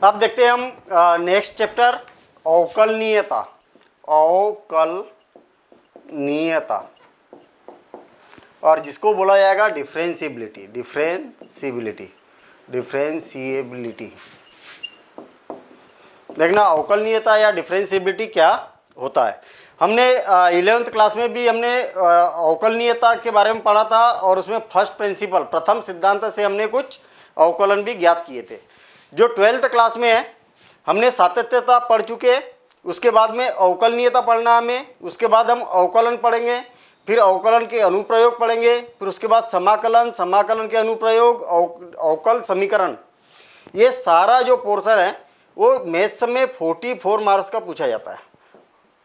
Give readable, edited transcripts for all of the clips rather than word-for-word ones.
अब देखते हैं हम नेक्स्ट चैप्टर, अवकलनीयता। अवकलनीयता और जिसको बोला जाएगा डिफरेंशिएबिलिटी। डिफरेंशिएबिलिटी देखना, अवकलनीयता या डिफरेंशिएबिलिटी क्या होता है। हमने 11th क्लास में भी हमने अवकलनीयता के बारे में पढ़ा था और उसमें फर्स्ट प्रिंसिपल, प्रथम सिद्धांत से हमने कुछ अवकलन भी ज्ञात किए थे। जो 12th क्लास में है हमने सातत्यता पढ़ चुके हैं, उसके बाद में अवकलनीयता पढ़ना हमें, उसके बाद हम अवकलन पढ़ेंगे, फिर अवकलन के अनुप्रयोग पढ़ेंगे, फिर उसके बाद समाकलन, समाकलन के अनुप्रयोग, अवकल समीकरण। ये सारा जो पोर्शन है वो मैथ्स में 44 मार्क्स का पूछा जाता है।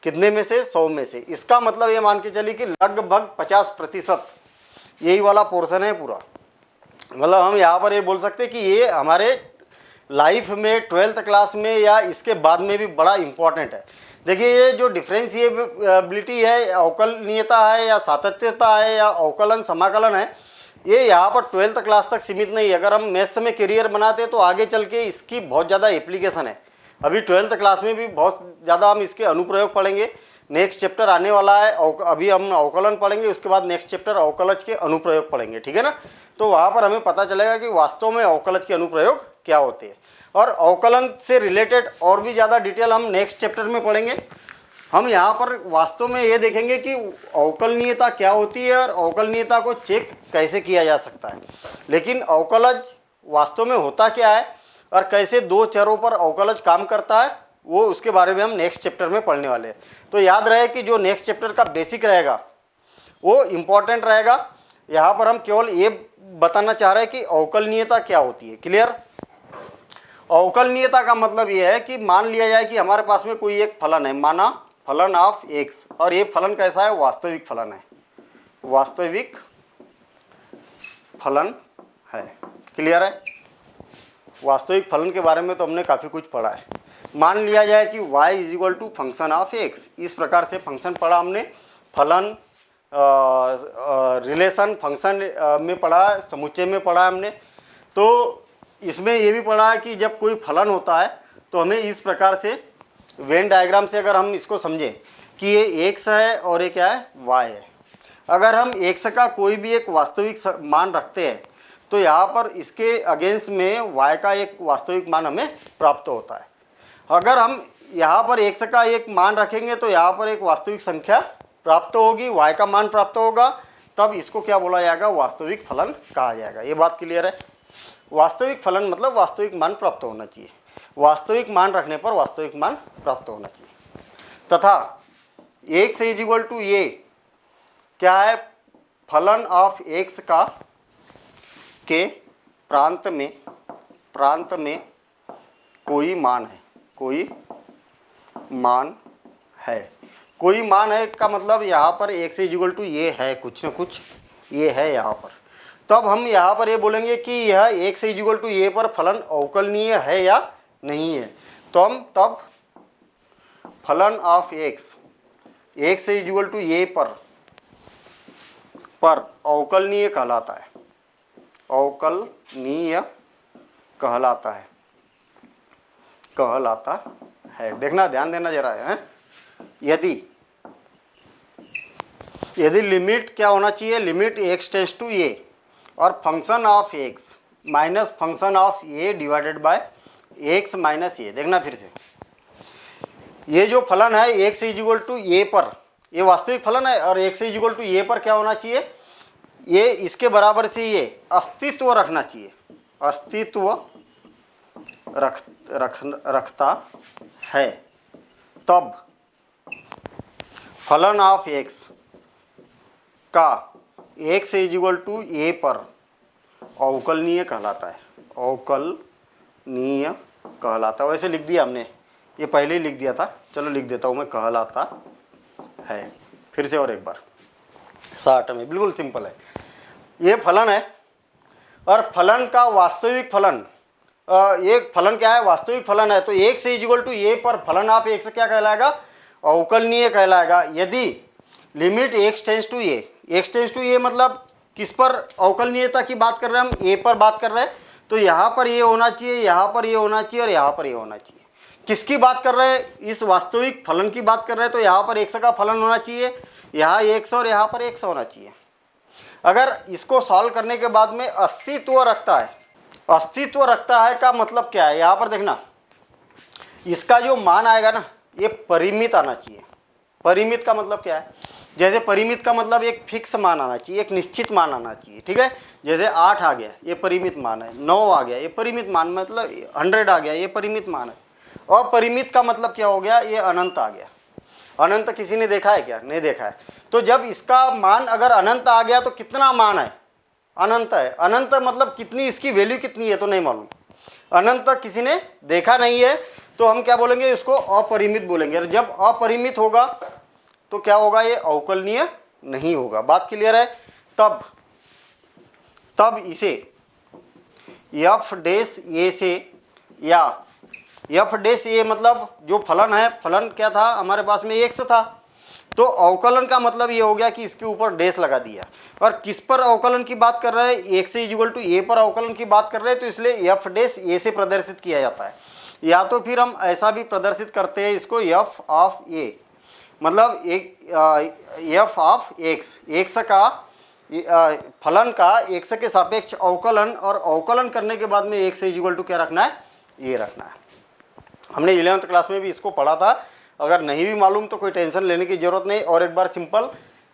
कितने में से? 100 में से। इसका मतलब ये मान के चलिए कि लगभग 50% यही वाला पोर्शन है पूरा। मतलब हम यहाँ पर ये बोल सकते हैं कि ये हमारे लाइफ में 12th क्लास में या इसके बाद में भी बड़ा इम्पॉर्टेंट है। देखिए, ये जो डिफरेंशिएबिलिटी है, अवकलनीयता है या सातत्यता है या अवकलन समाकलन है, ये यहाँ पर 12th क्लास तक सीमित नहीं है। अगर हम मैथ्स में करियर बनाते हैं तो आगे चल के इसकी बहुत ज़्यादा एप्लीकेशन है। अभी 12th क्लास में भी बहुत ज़्यादा हम इसके अनुप्रयोग पढ़ेंगे। नेक्स्ट चैप्टर आने वाला है, अभी हम अवकलन पढ़ेंगे, उसके बाद नेक्स्ट चैप्टर अवकलज के अनुप्रयोग पढ़ेंगे, ठीक है ना। तो वहाँ पर हमें पता चलेगा कि वास्तव में अवकलज के अनुप्रयोग क्या होते हैं। और अवकलन से रिलेटेड और भी ज़्यादा डिटेल हम नेक्स्ट चैप्टर में पढ़ेंगे। हम यहाँ पर वास्तव में ये देखेंगे कि अवकलनीयता क्या होती है और अवकलनीयता को चेक कैसे किया जा सकता है। लेकिन अवकलज वास्तव में होता क्या है और कैसे दो चरों पर अवकलज काम करता है, वो उसके बारे में हम नेक्स्ट चैप्टर में पढ़ने वाले हैं। तो याद रहे कि जो नेक्स्ट चैप्टर का बेसिक रहेगा वो इम्पॉर्टेंट रहेगा। यहाँ पर हम केवल ये बताना चाह रहे हैं कि अवकलनीयता क्या होती है। क्लियर? अवकलनीयता का मतलब ये है कि मान लिया जाए कि हमारे पास में कोई एक फलन है, माना फलन ऑफ एक्स, और ये फलन कैसा है? वास्तविक फलन है, वास्तविक फलन है। क्लियर है? वास्तविक फलन के बारे में तो हमने काफ़ी कुछ पढ़ा है। मान लिया जाए कि y is equal to function of X, इस प्रकार से फंक्शन पढ़ा हमने, फलन रिलेशन फंक्शन में पढ़ा, समुच्चय में पढ़ा हमने। तो इसमें ये भी पढ़ा है कि जब कोई फलन होता है तो हमें इस प्रकार से वेन डायग्राम से अगर हम इसको समझें कि ये x है और ये क्या है? y है। अगर हम x का कोई भी एक वास्तविक मान रखते हैं तो यहाँ पर इसके अगेंस्ट में y का एक वास्तविक मान हमें प्राप्त होता है। अगर हम यहाँ पर x का एक मान रखेंगे तो यहाँ पर एक वास्तविक संख्या प्राप्त होगी, y का मान प्राप्त होगा, तब इसको क्या बोला जाएगा? वास्तविक फलन कहा जाएगा। ये बात क्लियर है? वास्तविक फलन मतलब वास्तविक मान प्राप्त होना चाहिए, वास्तविक मान रखने पर वास्तविक मान प्राप्त होना चाहिए। तथा एक्स इज इक्वल टू ये क्या है? फलन ऑफ एक्स का के प्रांत में कोई मान है, कोई मान है। कोई मान है का मतलब यहाँ पर एक्स इज इक्वल टू ये है, कुछ न कुछ ये है यहाँ पर। तब हम यहाँ पर ये बोलेंगे कि यह एक्स इज इक्वल टू ये पर फलन अवकलनीय है या नहीं है। तो हम तब फलन of x is equal to ये पर अवकलनीय कहलाता है, अवकलनीय कहलाता है। देखना, ध्यान देना जरा है। यदि लिमिट क्या होना चाहिए? Limit x tends to a और function of x minus function of a divided by x minus a. देखना फिर से, ये जो फलन है x is equal to a पर, ये वास्तविक फलन है और x is equal to a पर क्या होना चाहिए? ये इसके बराबर से ये अस्तित्व रखना चाहिए, अस्तित्व रखता है। तब फलन ऑफ एक्स का x is equal to a पर अवकलनीय कहलाता है, अवकलनीय कहलाता है। वैसे लिख दिया हमने, ये पहले ही लिख दिया था, चलो लिख देता हूँ मैं, कहलाता है। फिर से और एक बार शॉर्ट में, बिल्कुल सिंपल है। ये फलन है और फलन का वास्तविक फलन, एक फलन क्या है? वास्तविक फलन है। तो x is equal to a पर फलन ऑफ एक्स क्या कहलाएगा? अवकलनीय कहलाएगा। यदि limit x tends to a, x tends to a मतलब किस पर अवकलनीयता की बात कर रहे हैं हम? ए पर बात कर रहे हैं। तो यहाँ पर ये होना चाहिए, यहाँ पर ये होना चाहिए और यहाँ पर ये होना चाहिए। किसकी बात कर रहे हैं? इस वास्तविक फलन की बात कर रहे हैं। तो यहाँ पर 100 का फलन होना चाहिए, यहाँ 100 और यहाँ पर 100 होना चाहिए। अगर इसको सॉल्व करने के बाद में अस्तित्व रखता है, अस्तित्व रखता है का मतलब क्या है? यहाँ पर देखना, इसका जो मान आएगा ना, ये परिमित आना चाहिए। परिमित का मतलब क्या है? जैसे परिमित का मतलब एक फिक्स मान आना चाहिए, एक निश्चित मान आना चाहिए, ठीक है। जैसे 8 आ गया, ये परिमित मान है। 9 आ गया, ये परिमित मान, मतलब 100 आ गया, ये परिमित मान है। अपरिमित का मतलब क्या हो गया? ये अनंत आ गया। अनंत किसी ने देखा है क्या? नहीं देखा है। तो जब इसका मान अगर अनंत आ गया तो कितना मान है? अनंत है। अनंत मतलब कितनी, इसकी वैल्यू कितनी है तो नहीं मालूम। अनंत किसी ने देखा नहीं है, तो हम क्या बोलेंगे? इसको अपरिमित बोलेंगे। और जब अपरिमित होगा तो क्या होगा? ये अवकलनीय नहीं होगा। बात क्लियर है? तब इसे एफ डैश ए से, या एफ डैश ए मतलब जो फलन है, फलन क्या था हमारे पास में? 1 था। तो अवकलन का मतलब ये हो गया कि इसके ऊपर डैश लगा दिया। और किस पर अवकलन की बात कर रहे हैं? 1 से इक्वल टू ए पर अवकलन की बात कर रहे हैं, तो इसलिए एफ डैश ए से प्रदर्शित किया जाता है। या तो फिर हम ऐसा भी प्रदर्शित करते हैं इसको, एफ ऑफ ए, मतलब एफ ऑफ एक्स का फलन का 100 के सापेक्ष अवकलन, और अवकलन करने के बाद में 1 से इक्वल टू क्या रखना है? ये रखना है। हमने 11th क्लास में भी इसको पढ़ा था। अगर नहीं भी मालूम तो कोई टेंशन लेने की जरूरत नहीं। और एक बार सिंपल,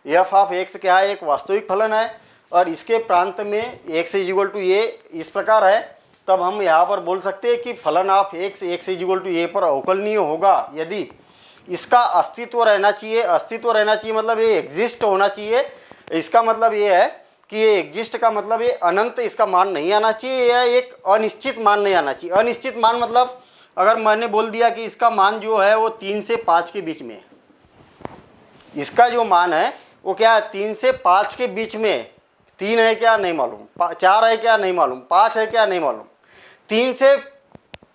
एफ ऑफ एक्स क्या है? एक वास्तविक फलन है, और इसके प्रांत में 1 से इक्वल टू ए इस प्रकार है। तब हम यहाँ पर बोल सकते हैं कि फलन ऑफ एक्स 1 से इक्वल टू ए पर अवकलनीय होगा यदि इसका अस्तित्व रहना चाहिए। अस्तित्व रहना चाहिए मतलब ये एग्जिस्ट होना चाहिए। इसका मतलब ये है कि ये एग्जिस्ट का मतलब ये अनंत इसका मान नहीं आना चाहिए, या एक अनिश्चित मान नहीं आना चाहिए। अनिश्चित मान मतलब अगर मैंने बोल दिया कि इसका मान जो है वो 3 से 5 के बीच में है, इसका जो मान है वो क्या है? 3 से 5 के बीच में। 3 है क्या? नहीं मालूम। 4 है क्या? नहीं मालूम। 5 है क्या? नहीं मालूम। 3 से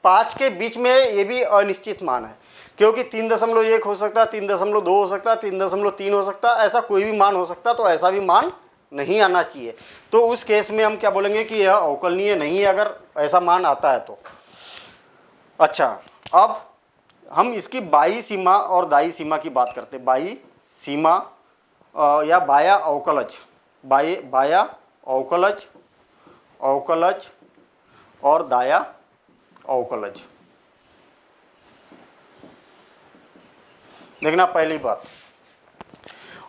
5 के बीच में ये भी अनिश्चित मान है, क्योंकि 3.1 हो सकता है, 3.2 हो सकता है, 3.3 हो सकता है, ऐसा कोई भी मान हो सकता है। तो ऐसा भी मान नहीं आना चाहिए। तो उस केस में हम क्या बोलेंगे कि यह अवकलनीय नहीं है, अगर ऐसा मान आता है तो। अच्छा, अब हम इसकी बाई सीमा और दाई सीमा की बात करते हैं। बाई सीमा या बाया अवकलज, बाया अवकलज, अवकलज और दाया अवकलज। देखना, पहली बात,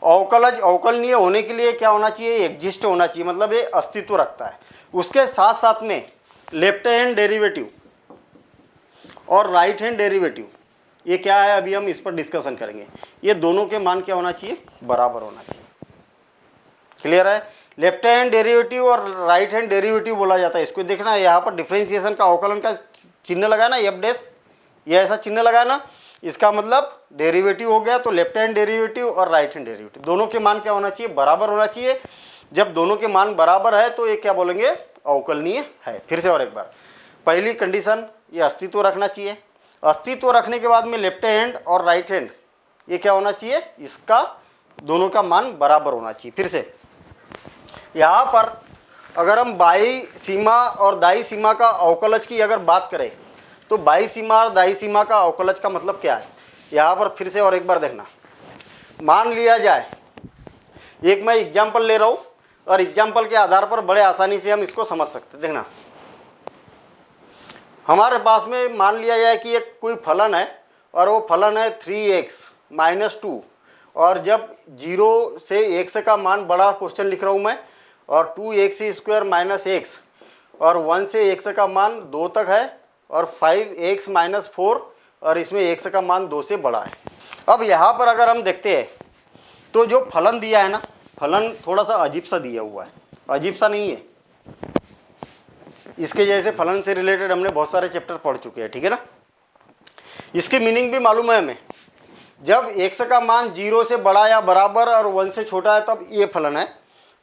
अवकलज अवकलनीय होने के लिए क्या होना चाहिए? एग्जिस्ट होना चाहिए, मतलब ये अस्तित्व रखता है। उसके साथ साथ में लेफ्ट हैंड डेरिवेटिव और राइट हैंड डेरिवेटिव, ये क्या है अभी हम इस पर डिस्कशन करेंगे। ये दोनों के मान क्या होना चाहिए? बराबर होना चाहिए। क्लियर है? लेफ्ट हैंड डेरिवेटिव और राइट हैंड डेरिवेटिव बोला जाता है इसको। देखना, यहाँ पर डिफरेंशिएशन का अवकलन का चिन्ह लगाया ना, एफ डैश, ये ऐसा चिन्ह लगाया ना, इसका मतलब डेरिवेटिव हो गया। तो लेफ्ट हैंड डेरिवेटिव और राइट हैंड डेरिवेटिव दोनों के मान क्या होना चाहिए? बराबर होना चाहिए। जब दोनों के मान बराबर है तो ये क्या बोलेंगे? अवकलनीय है। फिर से और एक बार, पहली कंडीशन, ये अस्तित्व रखना चाहिए। अस्तित्व रखने के बाद में लेफ्ट हैंड और राइट हैंड ये क्या होना चाहिए? इसका दोनों का मान बराबर होना चाहिए। फिर से यहाँ पर अगर हम बाई सीमा और दाई सीमा का अवकलज की अगर बात करें तो बाई सीमा और दाई सीमा का अवकलज का मतलब क्या है? यहाँ पर फिर से और एक बार देखना, मान लिया जाए, एक मैं एग्जाम्पल ले रहा हूँ और एग्जाम्पल के आधार पर बड़े आसानी से हम इसको समझ सकते। देखना, हमारे पास में मान लिया जाए कि एक कोई फलन है और वो फलन है 3x - 2, और जब 0 से x का मान बड़ा क्वेश्चन लिख रहा हूँ मैं, और 2x² - x, और 1 से x का मान 2 तक है, और 5x - 4, और इसमें x का मान 2 से बड़ा है। अब यहाँ पर अगर हम देखते हैं तो जो फलन दिया है ना, फलन थोड़ा सा अजीब सा दिया हुआ है। अजीब सा नहीं है, इसके जैसे फलन से रिलेटेड हमने बहुत सारे चैप्टर पढ़ चुके हैं, ठीक है ना। इसकी मीनिंग भी मालूम है हमें। जब x का मान 0 से बड़ा या बराबर और 1 से छोटा है तब ये फलन है,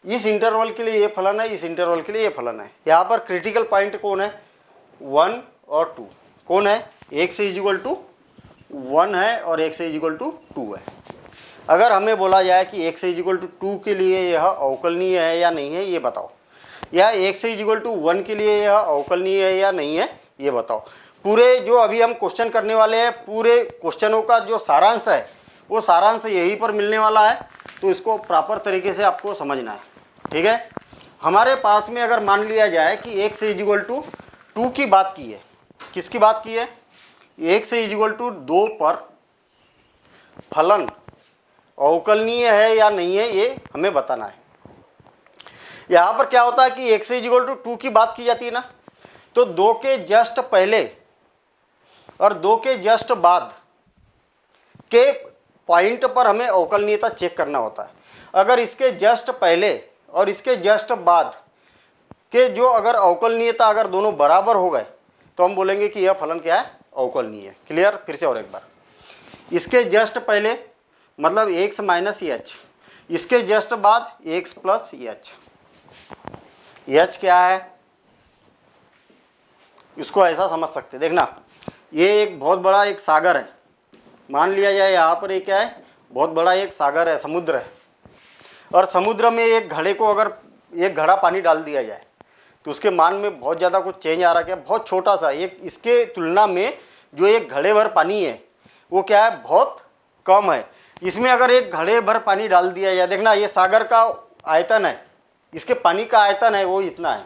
इस इंटरवल के लिए ये फलन है, इस इंटरवल के लिए ये फलन है। यहाँ पर क्रिटिकल पॉइंट कौन है? 1 और 2 कौन है? x से इक्वल टू 1 है और x से इक्वल टू 2 है। अगर हमें बोला जाए कि x से इक्वल टू 2 के लिए यह अवकलनीय है या नहीं है, ये बताओ। या x इज इक्वल टू 1 के लिए यह अवकलनीय है या नहीं है, ये बताओ। पूरे जो अभी हम क्वेश्चन करने वाले हैं, पूरे क्वेश्चनों का जो सारांश है वो सारांश यहीं पर मिलने वाला है, तो इसको प्रॉपर तरीके से आपको समझना है, ठीक है। हमारे पास में अगर मान लिया जाए कि x इज इक्वल टू 2 की बात की है, किसकी बात की है, x इज इक्वल टू 2 पर फलन अवकलनीय है या नहीं है, ये हमें बताना है। यहाँ पर क्या होता है कि x इज इक्वल टू 2 की बात की जाती है ना, तो 2 के जस्ट पहले और 2 के जस्ट बाद के पॉइंट पर हमें अवकलनीयता चेक करना होता है। अगर इसके जस्ट पहले और इसके जस्ट बाद के जो अगर अवकलनीयता अगर दोनों बराबर हो गए तो हम बोलेंगे कि यह फलन क्या है, अवकलनीय है। क्लियर, फिर से और एक बार, इसके जस्ट पहले मतलब x माइनस एच, इसके जस्ट बाद x प्लस एच। एच क्या है, इसको ऐसा समझ सकते, देखना ये एक बहुत बड़ा एक सागर है, मान लिया जाए यहाँ पर एक क्या है, बहुत बड़ा एक सागर है, समुद्र है, और समुद्र में एक घड़े को अगर एक घड़ा पानी डाल दिया जाए तो उसके मान में बहुत ज़्यादा कुछ चेंज आ रहा है, बहुत छोटा सा एक, इसके तुलना में जो एक घड़े भर पानी है वो क्या है, बहुत कम है। इसमें अगर एक घड़े भर पानी डाल दिया जाए, देखना ये सागर का आयतन है, इसके पानी का आयतन है वो इतना है,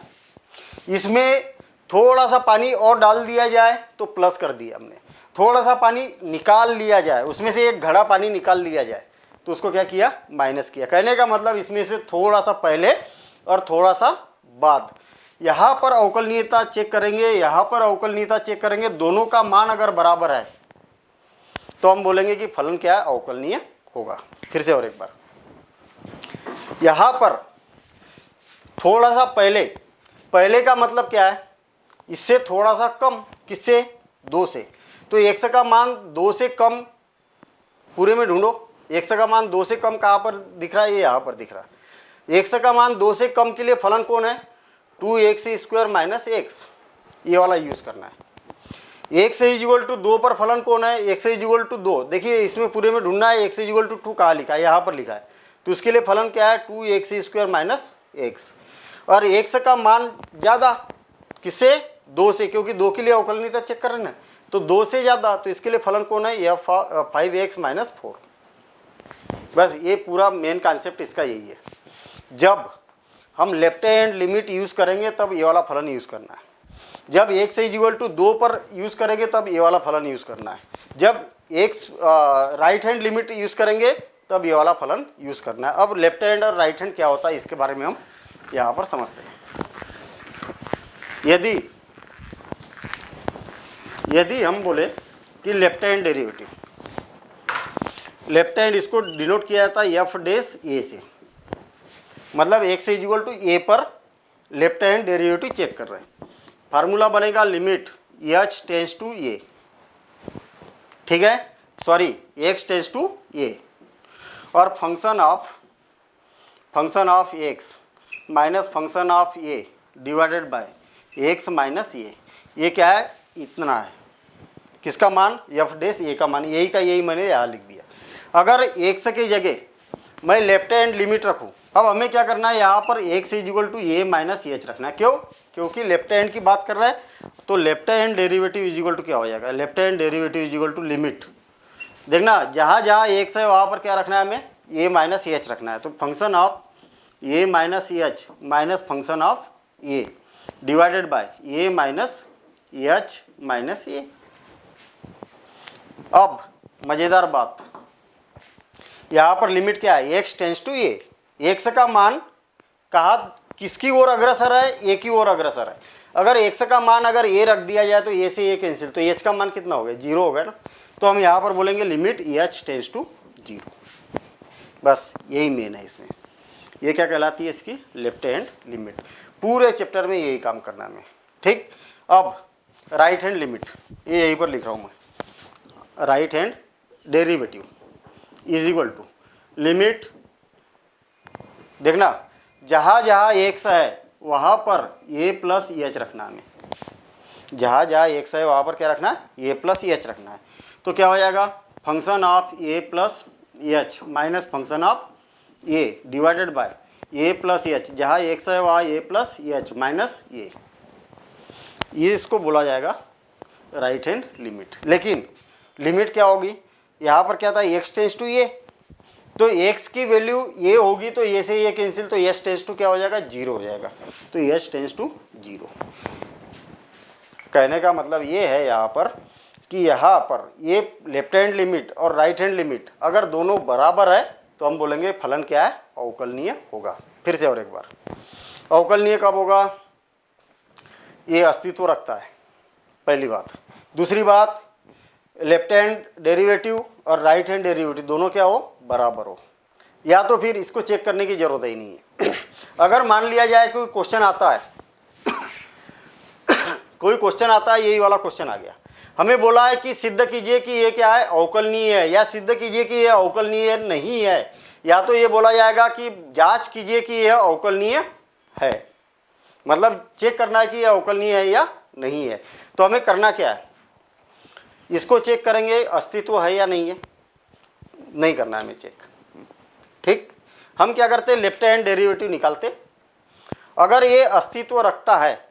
इसमें थोड़ा सा पानी और डाल दिया जाए तो प्लस कर दिया हमने, थोड़ा सा पानी निकाल लिया जाए, उसमें से एक घड़ा पानी निकाल लिया जाए तो उसको क्या किया, माइनस किया। कहने का मतलब इसमें से थोड़ा सा पहले और थोड़ा सा बाद। यहाँ पर अवकलनीयता चेक करेंगे, यहाँ पर अवकलनीयता चेक करेंगे, दोनों का मान अगर बराबर है तो हम बोलेंगे कि फलन क्या है, अवकलनीय होगा। फिर से और एक बार, यहाँ पर थोड़ा सा पहले, पहले का मतलब क्या है, इससे थोड़ा सा कम, किससे, 2 से, तो x का मान 2 से कम पूरे में ढूंढो। x का मान 2 से कम कहाँ पर दिख रहा है, ये यहाँ पर दिख रहा है। x का मान 2 से कम के लिए फलन कौन है, 2x स्क्वायर माइनस x, ये वाला यूज़ करना है। x इज इक्वल टू 2 पर फलन कौन है, x इज इक्वल टू 2, देखिए इसमें पूरे में ढूंढना है, x इज इक्वल टू 2 कहाँ लिखा है, यहाँ पर लिखा है, तो इसके लिए फलन क्या है, 2x स्क्वायर माइनस x, और x का मान ज़्यादा किससे, 2 से, क्योंकि 2 के लिए अवकलनीयता चेक कर रहे हैं ना, तो 2 से ज़्यादा, तो इसके लिए फलन कौन है, यह 5x माइनस 4। बस ये पूरा मेन कॉन्सेप्ट इसका यही है। जब हम लेफ्ट हैंड लिमिट यूज़ करेंगे तब ये वाला फलन यूज़ करना है, जब x इज इक्वल टू 2 पर यूज़ करेंगे तब ये वाला फलन यूज़ करना है, जब x right hand limit use करेंगे तब ये वाला फलन यूज़ करना है। अब लेफ्ट हैंड और राइट हैंड क्या होता है इसके बारे में हम यहाँ पर समझते हैं। यदि हम बोले कि left hand derivative, left hand इसको डिनोट किया जाता है एफ डैश ए से, मतलब x is equal to a पर लेफ्ट हैंड डेरिवेटिव चेक कर रहे हैं। फार्मूला बनेगा limit h tends to a, ठीक है, sorry x tends to a, और function of x minus function of a divided by x minus a, ये क्या है, इतना है, किसका मान, एफ डैश ए का मान, यही का यही मैंने यहाँ लिख दिया। अगर x की जगह मैं लेफ्ट हैंड लिमिट रखूँ, अब हमें क्या करना है, यहाँ पर x is equal to A minus H रखना है, क्यों, क्योंकि लेफ्ट हैंड की बात कर रहा है, तो left hand derivative is equal to क्या हो जाएगा, left hand derivative is equal to limit, देखना जहाँ जहाँ x है वहाँ पर क्या रखना है हमें, ए माइनस एच रखना है, तो function of a minus H minus function of a divided by a minus H minus a. अब मज़ेदार बात, यहाँ पर लिमिट क्या है, x tends to a, x का मान कहाँ किसकी ओर अग्रसर है, a की ओर अग्रसर है। अगर x का मान अगर a रख दिया जाए तो a से a कैंसिल, तो h का मान कितना हो गया, 0 हो गया ना, तो हम यहाँ पर बोलेंगे लिमिट h टेंस टू 0। बस यही मेन है इसमें, ये क्या कहलाती है, इसकी लेफ्ट हैंड लिमिट। पूरे चैप्टर में यही काम करना है हमें, ठीक। अब राइट हैंड लिमिट, ये यहीं पर लिख रहा हूँ मैं, right hand derivative is equal to limit, देखना जहाँ जहाँ x है वहाँ पर a प्लस एच रखना है हमें, जहाँ जहाँ x है वहाँ पर क्या रखना है, a प्लस एच रखना है, तो क्या हो जाएगा, function of a plus h minus function of a divided by A plus h, जहाँ एक्स है वहाँ ए प्लस एच माइनस ये इसको बोला जाएगा राइट हैंड लिमिट। लेकिन लिमिट क्या होगी, यहाँ पर क्या था एक्स टेंस टू ए, तो एक्स की वैल्यू ये होगी तो ये से ये कैंसिल, तो एस टेंस टू क्या हो जाएगा, जीरो हो जाएगा, तो एस टेंस टू जीरो। कहने का मतलब ये है यहाँ पर कि यहाँ पर ये लेफ्ट हैंड लिमिट और राइट हैंड लिमिट अगर दोनों बराबर है तो हम बोलेंगे फलन क्या है, अवकलनीय होगा। फिर से और एक बार, अवकलनीय कब होगा, ये अस्तित्व रखता है, पहली बात। दूसरी बात, लेफ्ट हैंड डेरिवेटिव और राइट हैंड डेरिवेटिव दोनों क्या हो, बराबर हो, या तो फिर इसको चेक करने की जरूरत ही नहीं है। अगर मान लिया जाए कोई क्वेश्चन आता है कोई क्वेश्चन आता है, यही वाला क्वेश्चन आ गया, हमें बोला है कि सिद्ध कीजिए कि ये क्या है, अवकलनीय है, या सिद्ध कीजिए कि ये अवकलनीय नहीं है, या तो ये बोला जाएगा कि जांच कीजिए कि यह अवकलनीय है, मतलब चेक करना है कि यह अवकलनीय है या नहीं है। तो हमें करना क्या है, इसको चेक करेंगे अस्तित्व है या नहीं है, नहीं करना है हमें चेक। ठीक, हम क्या करते हैं, लेफ्ट हैंड डेरिवेटिव निकालते, अगर ये अस्तित्व रखता है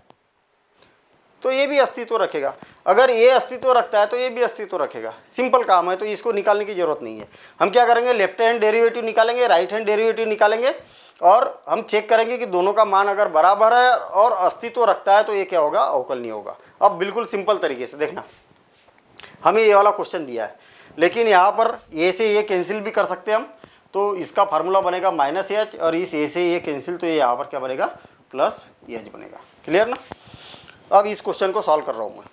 तो ये भी अस्तित्व रखेगा, अगर ये अस्तित्व रखता है तो ये भी अस्तित्व रखेगा, सिंपल काम है, तो इसको निकालने की जरूरत नहीं है। हम क्या करेंगे, लेफ्ट हैंड डेरिवेटिव निकालेंगे, राइट हैंड डेरिवेटिव निकालेंगे, और हम चेक करेंगे कि दोनों का मान अगर बराबर है और अस्तित्व रखता है तो ये क्या होगा, अवकलनीय होगा। अब बिल्कुल सिंपल तरीके से देखना, हमें ये वाला क्वेश्चन दिया है, लेकिन यहाँ पर ए से ये कैंसिल भी कर सकते हैं हम, तो इसका फार्मूला बनेगा माइनस एच, और इस ए से ये कैंसिल, तो ये यहाँ पर क्या बनेगा, प्लस एच बनेगा। क्लियर ना। अब इस क्वेश्चन को सॉल्व कर रहा हूँ मैं,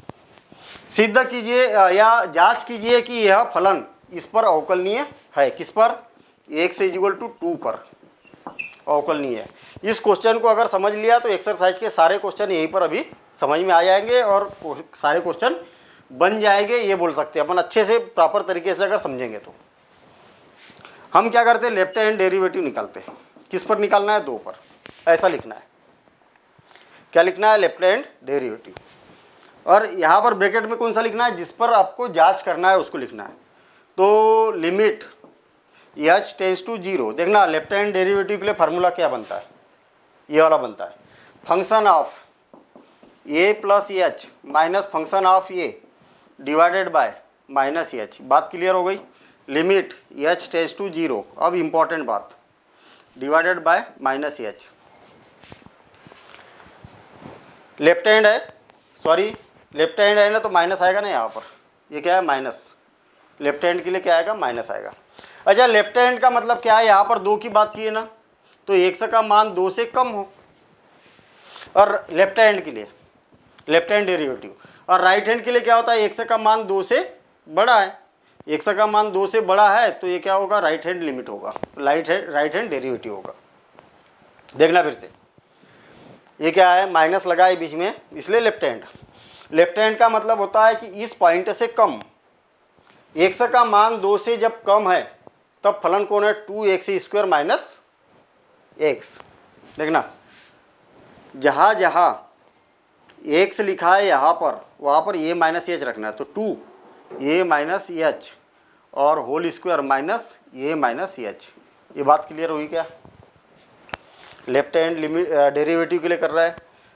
सिद्ध कीजिए या जांच कीजिए कि यह फलन इस पर अवकलनीय है, किस पर, एक्स इक्वल टू 2 पर अवकलनीय है। इस क्वेश्चन को अगर समझ लिया तो एक्सरसाइज के सारे क्वेश्चन यहीं पर अभी समझ में आ जाएंगे और सारे क्वेश्चन बन जाएंगे, ये बोल सकते हैं अपन अच्छे से प्रॉपर तरीके से अगर समझेंगे तो। हम क्या करते हैं, लेफ्ट हैंड डेरिवेटिव निकालते हैं, किस पर निकालना है, 2 पर, ऐसा लिखना है। क्या लिखना है, लेफ्ट हैंड डेरिवेटिव, और यहाँ पर ब्रैकेट में कौन सा लिखना है, जिस पर आपको जांच करना है उसको लिखना है। तो लिमिट एच टेंस टू 0, देखना लेफ्ट हैंड डेरिवेटिव के लिए फार्मूला क्या बनता है, ये वाला बनता है, function of A plus h minus function of a divided by minus H. बात क्लियर हो गई, लिमिट एच टेंस टू 0, अब इम्पॉर्टेंट बात, divided by minus H. Left hand है, सॉरी लेफ्ट हैंड है ना, तो माइनस आएगा ना यहाँ पर, ये क्या है माइनस, लेफ्ट हैंड के लिए क्या आएगा, माइनस आएगा। अच्छा, लेफ्ट हैंड का मतलब क्या है, यहाँ पर 2 की बात की है ना, तो x का मान 2 से कम हो, और लेफ्ट हैंड के लिए लेफ्ट हैंड डेरिवेटिव, और राइट हैंड के लिए क्या होता है, x का मान 2 से बड़ा है, x का मान 2 से बड़ा है तो ये क्या होगा, राइट हैंड लिमिट होगा, राइट हैंड डेरिवेटिव होगा। देखना फिर से, ये क्या है, माइनस लगा है बीच में, इसलिए लेफ्ट हैंड। लेफ्ट हैंड का मतलब होता है कि इस पॉइंट से कम, x का मान 2 से जब कम है तब फलन कौन है, 2x² माइनस एक्स। देखना, जहाँ जहाँ x लिखा है यहाँ पर, वहाँ पर a माइनस एच रखना है, तो 2a माइनस एच और whole square minus a minus h. ये बात क्लियर हुई क्या। लेफ्ट हैंड लिमिट डेरिवेटिव के लिए कर रहा है,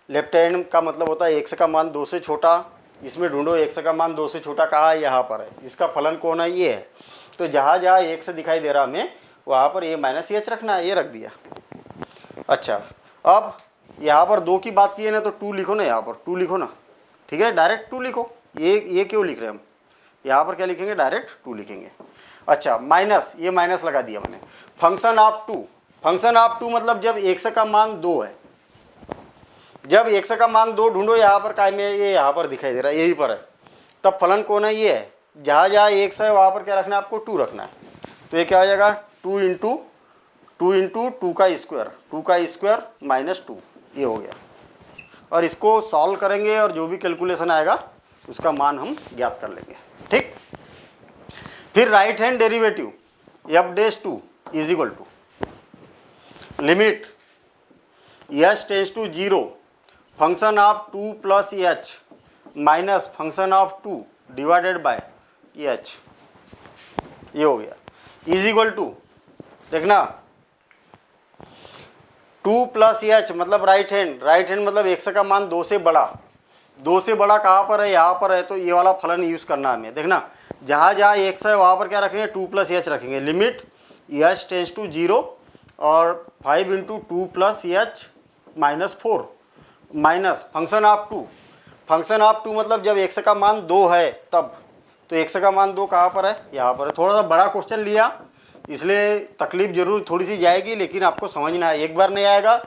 लेफ्ट हैंड का मतलब होता है x का मान 2 से छोटा, इसमें ढूंढो x का मान 2 से छोटा कहाँ है, यहाँ पर है, इसका फलन कौन है, ये है, तो जहाँ जहाँ x दिखाई दे रहा हमें वहाँ पर a माइनस एच रखना है, ये रख दिया। अच्छा, अब यहाँ पर 2 की बात की है ना, तो 2 लिखो ना, यहाँ पर 2 लिखो ना, ठीक है, डायरेक्ट 2 लिखो, ये क्यों लिख रहे हैं हम, यहाँ पर क्या लिखेंगे, डायरेक्ट 2 लिखेंगे। अच्छा, माइनस, ये माइनस लगा दिया मैंने, फंक्शन ऑफ 2, फंक्शन ऑफ 2 मतलब जब x का मान 2 है, जब x का मान 2 ढूंढो, यहाँ पर काय में, ये यहाँ पर दिखाई दे रहा है, यहीं पर है, तब फलन कौन है, ये है, जहाँ जहाँ x है वहाँ पर क्या रखना है, आपको 2 रखना है, तो ये क्या हो जाएगा, 2 इंटू 2 का स्क्वायर माइनस 2, ये हो गया। और इसको सॉल्व करेंगे और जो भी कैलकुलेशन आएगा उसका मान हम ज्ञात कर लेंगे। ठीक, फिर right hand derivative f'2 is equal to limit h tends to 0 function of 2 plus h minus function of 2 divided by h, ये हो गया, इज इक्वल टू, देखना 2 प्लस एच मतलब राइट हैंड मतलब x का मान 2 से बड़ा, 2 से बड़ा कहाँ पर है, यहाँ पर है, तो ये वाला फलन यूज़ करना है हमें। देखना जहाँ जहाँ x है वहाँ पर क्या रखेंगे, 2 प्लस एच रखेंगे। लिमिट एच टेंस टू 0 और 5 into 2 plus h minus 4 minus function of 2, function of 2 मतलब जब x का मान 2 है तब, तो x का मान 2 कहाँ पर है, यहाँ पर है। थोड़ा सा बड़ा क्वेश्चन लिया इसलिए तकलीफ जरूर थोड़ी सी जाएगी, लेकिन आपको समझना है। एक बार नहीं आएगा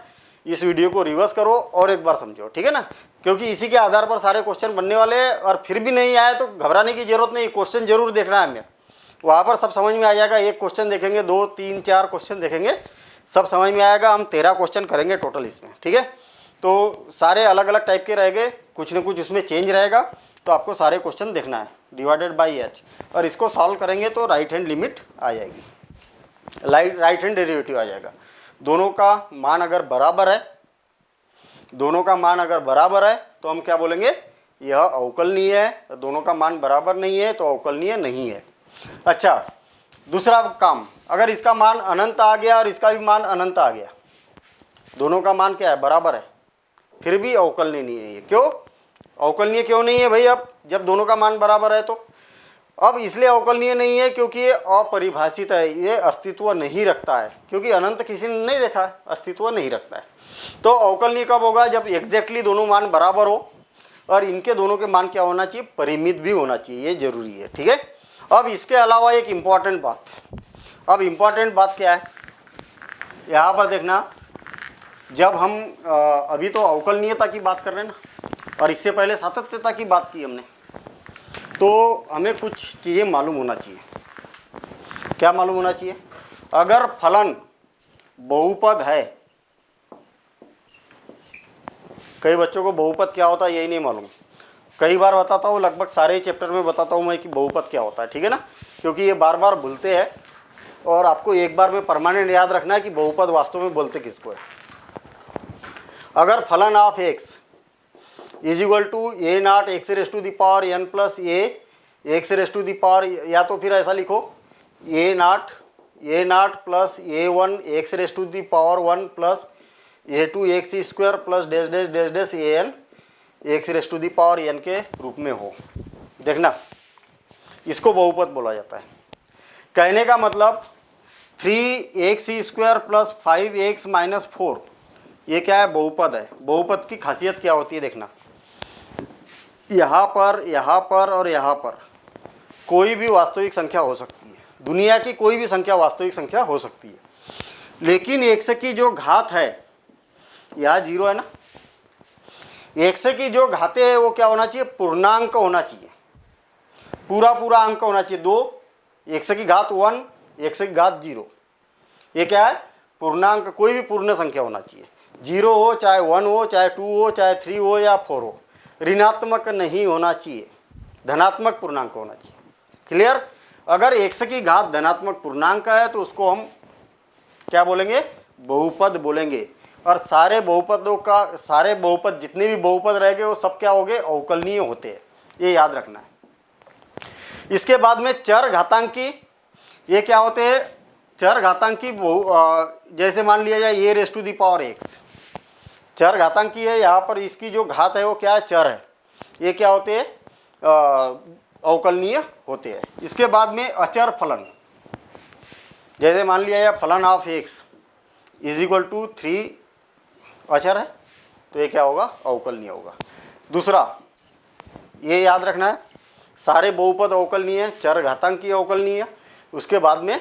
इस वीडियो को रिवर्स करो और एक बार समझो, ठीक है ना, क्योंकि इसी के आधार पर सारे क्वेश्चन बनने वाले हैं। और फिर भी नहीं आए तो घबराने की जरूरत नहीं, क्वेश्चन जरूर देखना है हमें, वहाँ पर सब समझ में आ जाएगा। एक क्वेश्चन देखेंगे, 2 3 4 क्वेश्चन देखेंगे, सब समझ में आएगा। हम 13 क्वेश्चन करेंगे टोटल इसमें, ठीक है। तो सारे अलग अलग टाइप के रहेंगे, कुछ न कुछ उसमें चेंज रहेगा, तो आपको सारे क्वेश्चन देखना है डिवाइडेड बाई एच। और इसको सॉल्व करेंगे तो राइट हैंड लिमिट आ जाएगी, राइट हैंड डेरिवेटिव आ जाएगा। दोनों का मान अगर बराबर है, दोनों का मान अगर बराबर है तो हम क्या बोलेंगे, यह अवकलनीय है। दोनों का मान बराबर नहीं है तो अवकलनीय नहीं है। अच्छा, दूसरा काम, अगर इसका मान अनंत आ गया और इसका भी मान अनंत आ गया, दोनों का मान क्या है, बराबर है, फिर भी अवकलनीय नहीं है। क्यों अवकलनीय क्यों नहीं है भाई, अब जब दोनों का मान बराबर है तो अब इसलिए अवकलनीय नहीं है क्योंकि ये अपरिभाषित है, ये अस्तित्व नहीं रखता है, क्योंकि अनंत किसी ने नहीं देखा है, अस्तित्व नहीं रखता है। तो अवकलनीय कब होगा, जब एग्जैक्टली दोनों मान बराबर हो और इनके दोनों के मान क्या होना चाहिए, परिमित भी होना चाहिए, ये जरूरी है, ठीक है। अब इसके अलावा एक इम्पॉर्टेंट बात, अब इम्पॉर्टेंट बात क्या है, यहाँ पर देखना, जब हम अभी तो अवकलनीयता की बात कर रहे हैं ना, और इससे पहले सातत्यता की बात की हमने, तो हमें कुछ चीज़ें मालूम होना चाहिए। क्या मालूम होना चाहिए, अगर फलन बहुपद है, कई बच्चों को बहुपद क्या होता है यही नहीं मालूम, कई बार बताता हूँ, लगभग सारे चैप्टर में बताता हूँ मैं कि बहुपद क्या होता है, ठीक है ना, क्योंकि ये बार बार भूलते हैं और आपको एक बार में परमानेंट याद रखना है कि बहुपद वास्तव में बोलते किसको है। अगर फलन of x is equal to a not x raise to the power n plus a x raise to the power, या तो फिर ऐसा लिखो a not plus a one x raise to the power 1 plus a two x square plus dash dash dash dash a n x raise to the power n के रूप में हो, देखना इसको बहुपद बोला जाता है। कहने का मतलब 3x square plus 5x minus 4, ये क्या है, बहुपद है। बहुपद की खासियत क्या होती है, देखना यहाँ पर और यहाँ पर कोई भी वास्तविक संख्या हो सकती है, दुनिया की कोई भी संख्या वास्तविक संख्या हो सकती है, लेकिन x की जो घात है, यहाँ 0 है ना, x की जो घातें है वो क्या होना चाहिए, पूर्णांक होना चाहिए, पूरा अंक होना चाहिए। 2 x की घात 1 x की घात 0, ये क्या है, पूर्णांक, कोई भी पूर्ण संख्या होना चाहिए, 0 हो चाहे 1 हो चाहे 2 हो चाहे 3 हो या 4 हो, ऋणात्मक नहीं होना चाहिए, धनात्मक पूर्णांक होना चाहिए। क्लियर, अगर x की घात धनात्मक पूर्णांक है तो उसको हम क्या बोलेंगे, बहुपद बोलेंगे। और सारे बहुपद जितने भी बहुपद रहेंगे वो सब क्या होंगे, अवकलनीय होते हैं, ये याद रखना है। इसके बाद में चर घातांकी, ये क्या होते हैं, चर घातांकी जैसे मान लिया जाए a raise to the power x, चर घातांकी है, यहाँ पर इसकी जो घात है वो क्या है, चर है, ये क्या होते हैं, अवकलनीय होते हैं। इसके बाद में अचर फलन, जैसे मान लिया जाए फलन of x is equal to 3, अचर है तो ये क्या होगा, अवकलनीय होगा। दूसरा ये याद रखना है, सारे बहुपद अवकलनीय है, चर घातांकी अवकलनीय है। उसके बाद में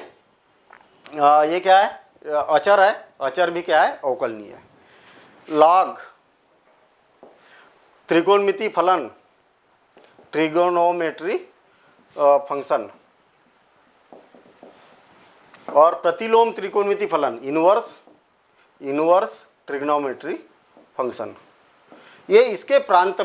ये क्या है, अचर है, अचर भी क्या है, अवकलनीय है। लॉग त्रिकोणमिति फलन, ट्रिगोनोमेट्री फंक्शन, और प्रतिलोम त्रिकोणमिति फलन, इनवर्स ट्रिग्नोमेट्री फंक्शन, ये इसके प्रांत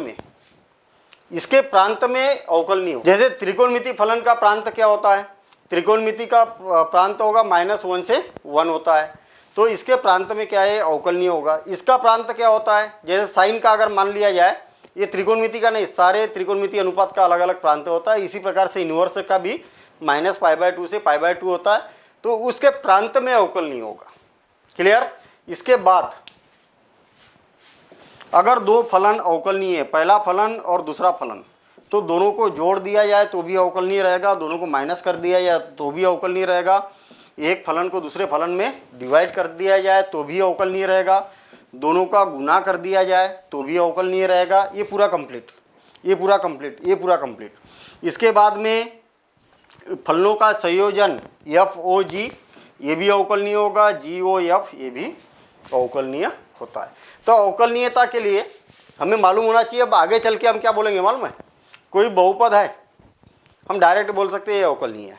में अवकलनीय। जैसे त्रिकोणमिति फलन का प्रांत क्या होता है, त्रिकोणमिति का प्रांत होगा -1 से 1 होता है, तो इसके प्रांत में क्या है, अवकलनीय होगा। इसका प्रांत क्या होता है, जैसे साइन का अगर मान लिया जाए, ये त्रिकोणमिति का नहीं, सारे त्रिकोणमिति अनुपात का अलग अलग प्रांत होता है। इसी प्रकार से इनवर्स का भी -π/2 से π/2 होता है, तो उसके प्रांत में अवकलनीय होगा। क्लियर। इसके बाद अगर दो फलन अवकलनीय है, पहला फलन और दूसरा फलन, तो दोनों को जोड़ दिया जाए तो भी अवकलनीय रहेगा, दोनों को माइनस कर दिया जाए तो भी अवकलनीय रहेगा, एक फलन को दूसरे फलन में डिवाइड कर दिया जाए तो भी अवकलनीय रहेगा, दोनों का गुना कर दिया जाए तो भी अवकलनीय रहेगा। ये पूरा कंप्लीट, ये पूरा कंप्लीट, ये पूरा कंप्लीट। इसके बाद में फलनों का संयोजन एफ ओ जी, ये भी अवकलनीय होगा, जी ओ एफ, ये भी अवकलनीय होता है। तो अवकलनीयता के लिए हमें मालूम होना चाहिए। अब आगे चल के हम क्या बोलेंगे मालूम है? कोई बहुपद है, हम डायरेक्ट बोल सकते हैं ये अवकलनीय है।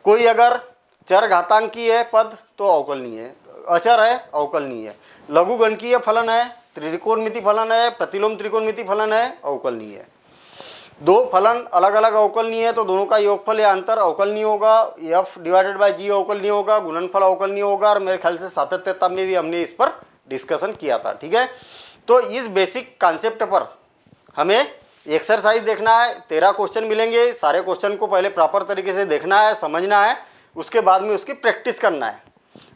कोई अगर चर घातांकी है पद तो अवकलनीय है, अचर है अवकलनीय है, लघुगणकीय फलन है, त्रिकोणमिति फलन है, प्रतिलोम त्रिकोणमिति फलन है, अवकलनीय है। दो फलन अलग अलग अवकलनीय है तो दोनों का योगफल या अंतर अवकलनीय होगा, एफ डिवाइडेड बाय जी अवकलनीय होगा, गुणनफल अवकलनीय होगा। और मेरे ख्याल से सातत्यता में भी हमने इस पर डिस्कशन किया था, ठीक है। तो इस बेसिक कॉन्सेप्ट पर हमें एक्सरसाइज देखना है, 13 क्वेश्चन मिलेंगे। सारे क्वेश्चन को पहले प्रॉपर तरीके से देखना है, समझना है, उसके बाद में उसकी प्रैक्टिस करना है।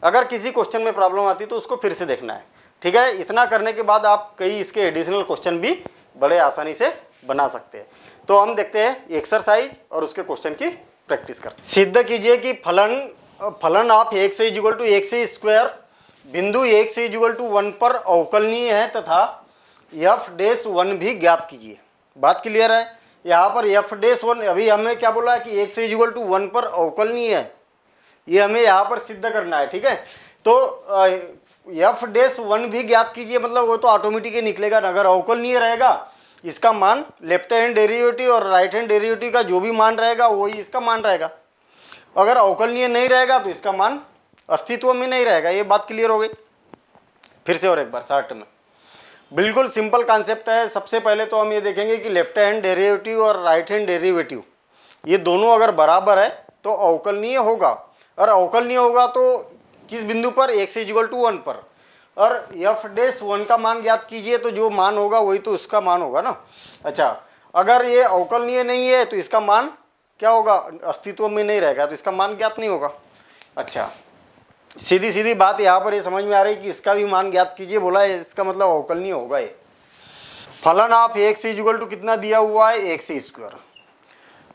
अगर किसी क्वेश्चन में प्रॉब्लम आती है तो उसको फिर से देखना है, ठीक है। इतना करने के बाद आप कई इसके एडिशनल क्वेश्चन भी बड़े आसानी से बना सकते हैं। तो हम देखते हैं एक्सरसाइज और उसके क्वेश्चन की प्रैक्टिस करते हैं। सिद्ध कीजिए कि फलन ऑफ x से इक्वल टू x से स्क्वायर बिंदु x से इक्वल टू 1 पर अवकलनीय है तथा f'1 भी ज्ञात कीजिए। बात क्लियर है? यहाँ पर f'1 अभी हमें क्या बोला है कि x से इक्वल टू 1 पर अवकलनीय है, ये हमें यहाँ पर सिद्ध करना है, ठीक है। तो f'1 भी ज्ञात कीजिए, मतलब वो तो ऑटोमेटिक ही निकलेगा ना। अगर अवकलनीय रहेगा इसका मान लेफ्ट हैंड डेरिवेटिव और राइट हैंड डेरिवेटिव का जो भी मान रहेगा वही इसका मान रहेगा। अगर अवकलनीय नहीं रहेगा तो इसका मान अस्तित्व में नहीं रहेगा। ये बात क्लियर हो गई? फिर से और एक बार शॉर्ट में, बिल्कुल सिंपल कॉन्सेप्ट है। सबसे पहले तो हम ये देखेंगे कि लेफ्ट हैंड डेरिवेटिव और राइट हैंड डेरिवेटिव ये दोनों अगर बराबर है तो अवकलनीय होगा। और अवकलनीय होगा तो किस बिंदु पर? x से इक्वल टू 1 पर। और f'1 का मान ज्ञात कीजिए, तो जो मान होगा वही तो उसका मान होगा ना। अच्छा, अगर ये अवकलनीय नहीं है तो इसका मान क्या होगा? अस्तित्व में नहीं रहेगा, तो इसका मान ज्ञात नहीं होगा। अच्छा, सीधी सीधी बात यहाँ पर ये समझ में आ रही है कि इसका भी मान ज्ञात कीजिए बोला है, इसका मतलब अवकलनीय होगा ये। फलन ऑफ x इक्वल टू कितना दिया हुआ है? x square.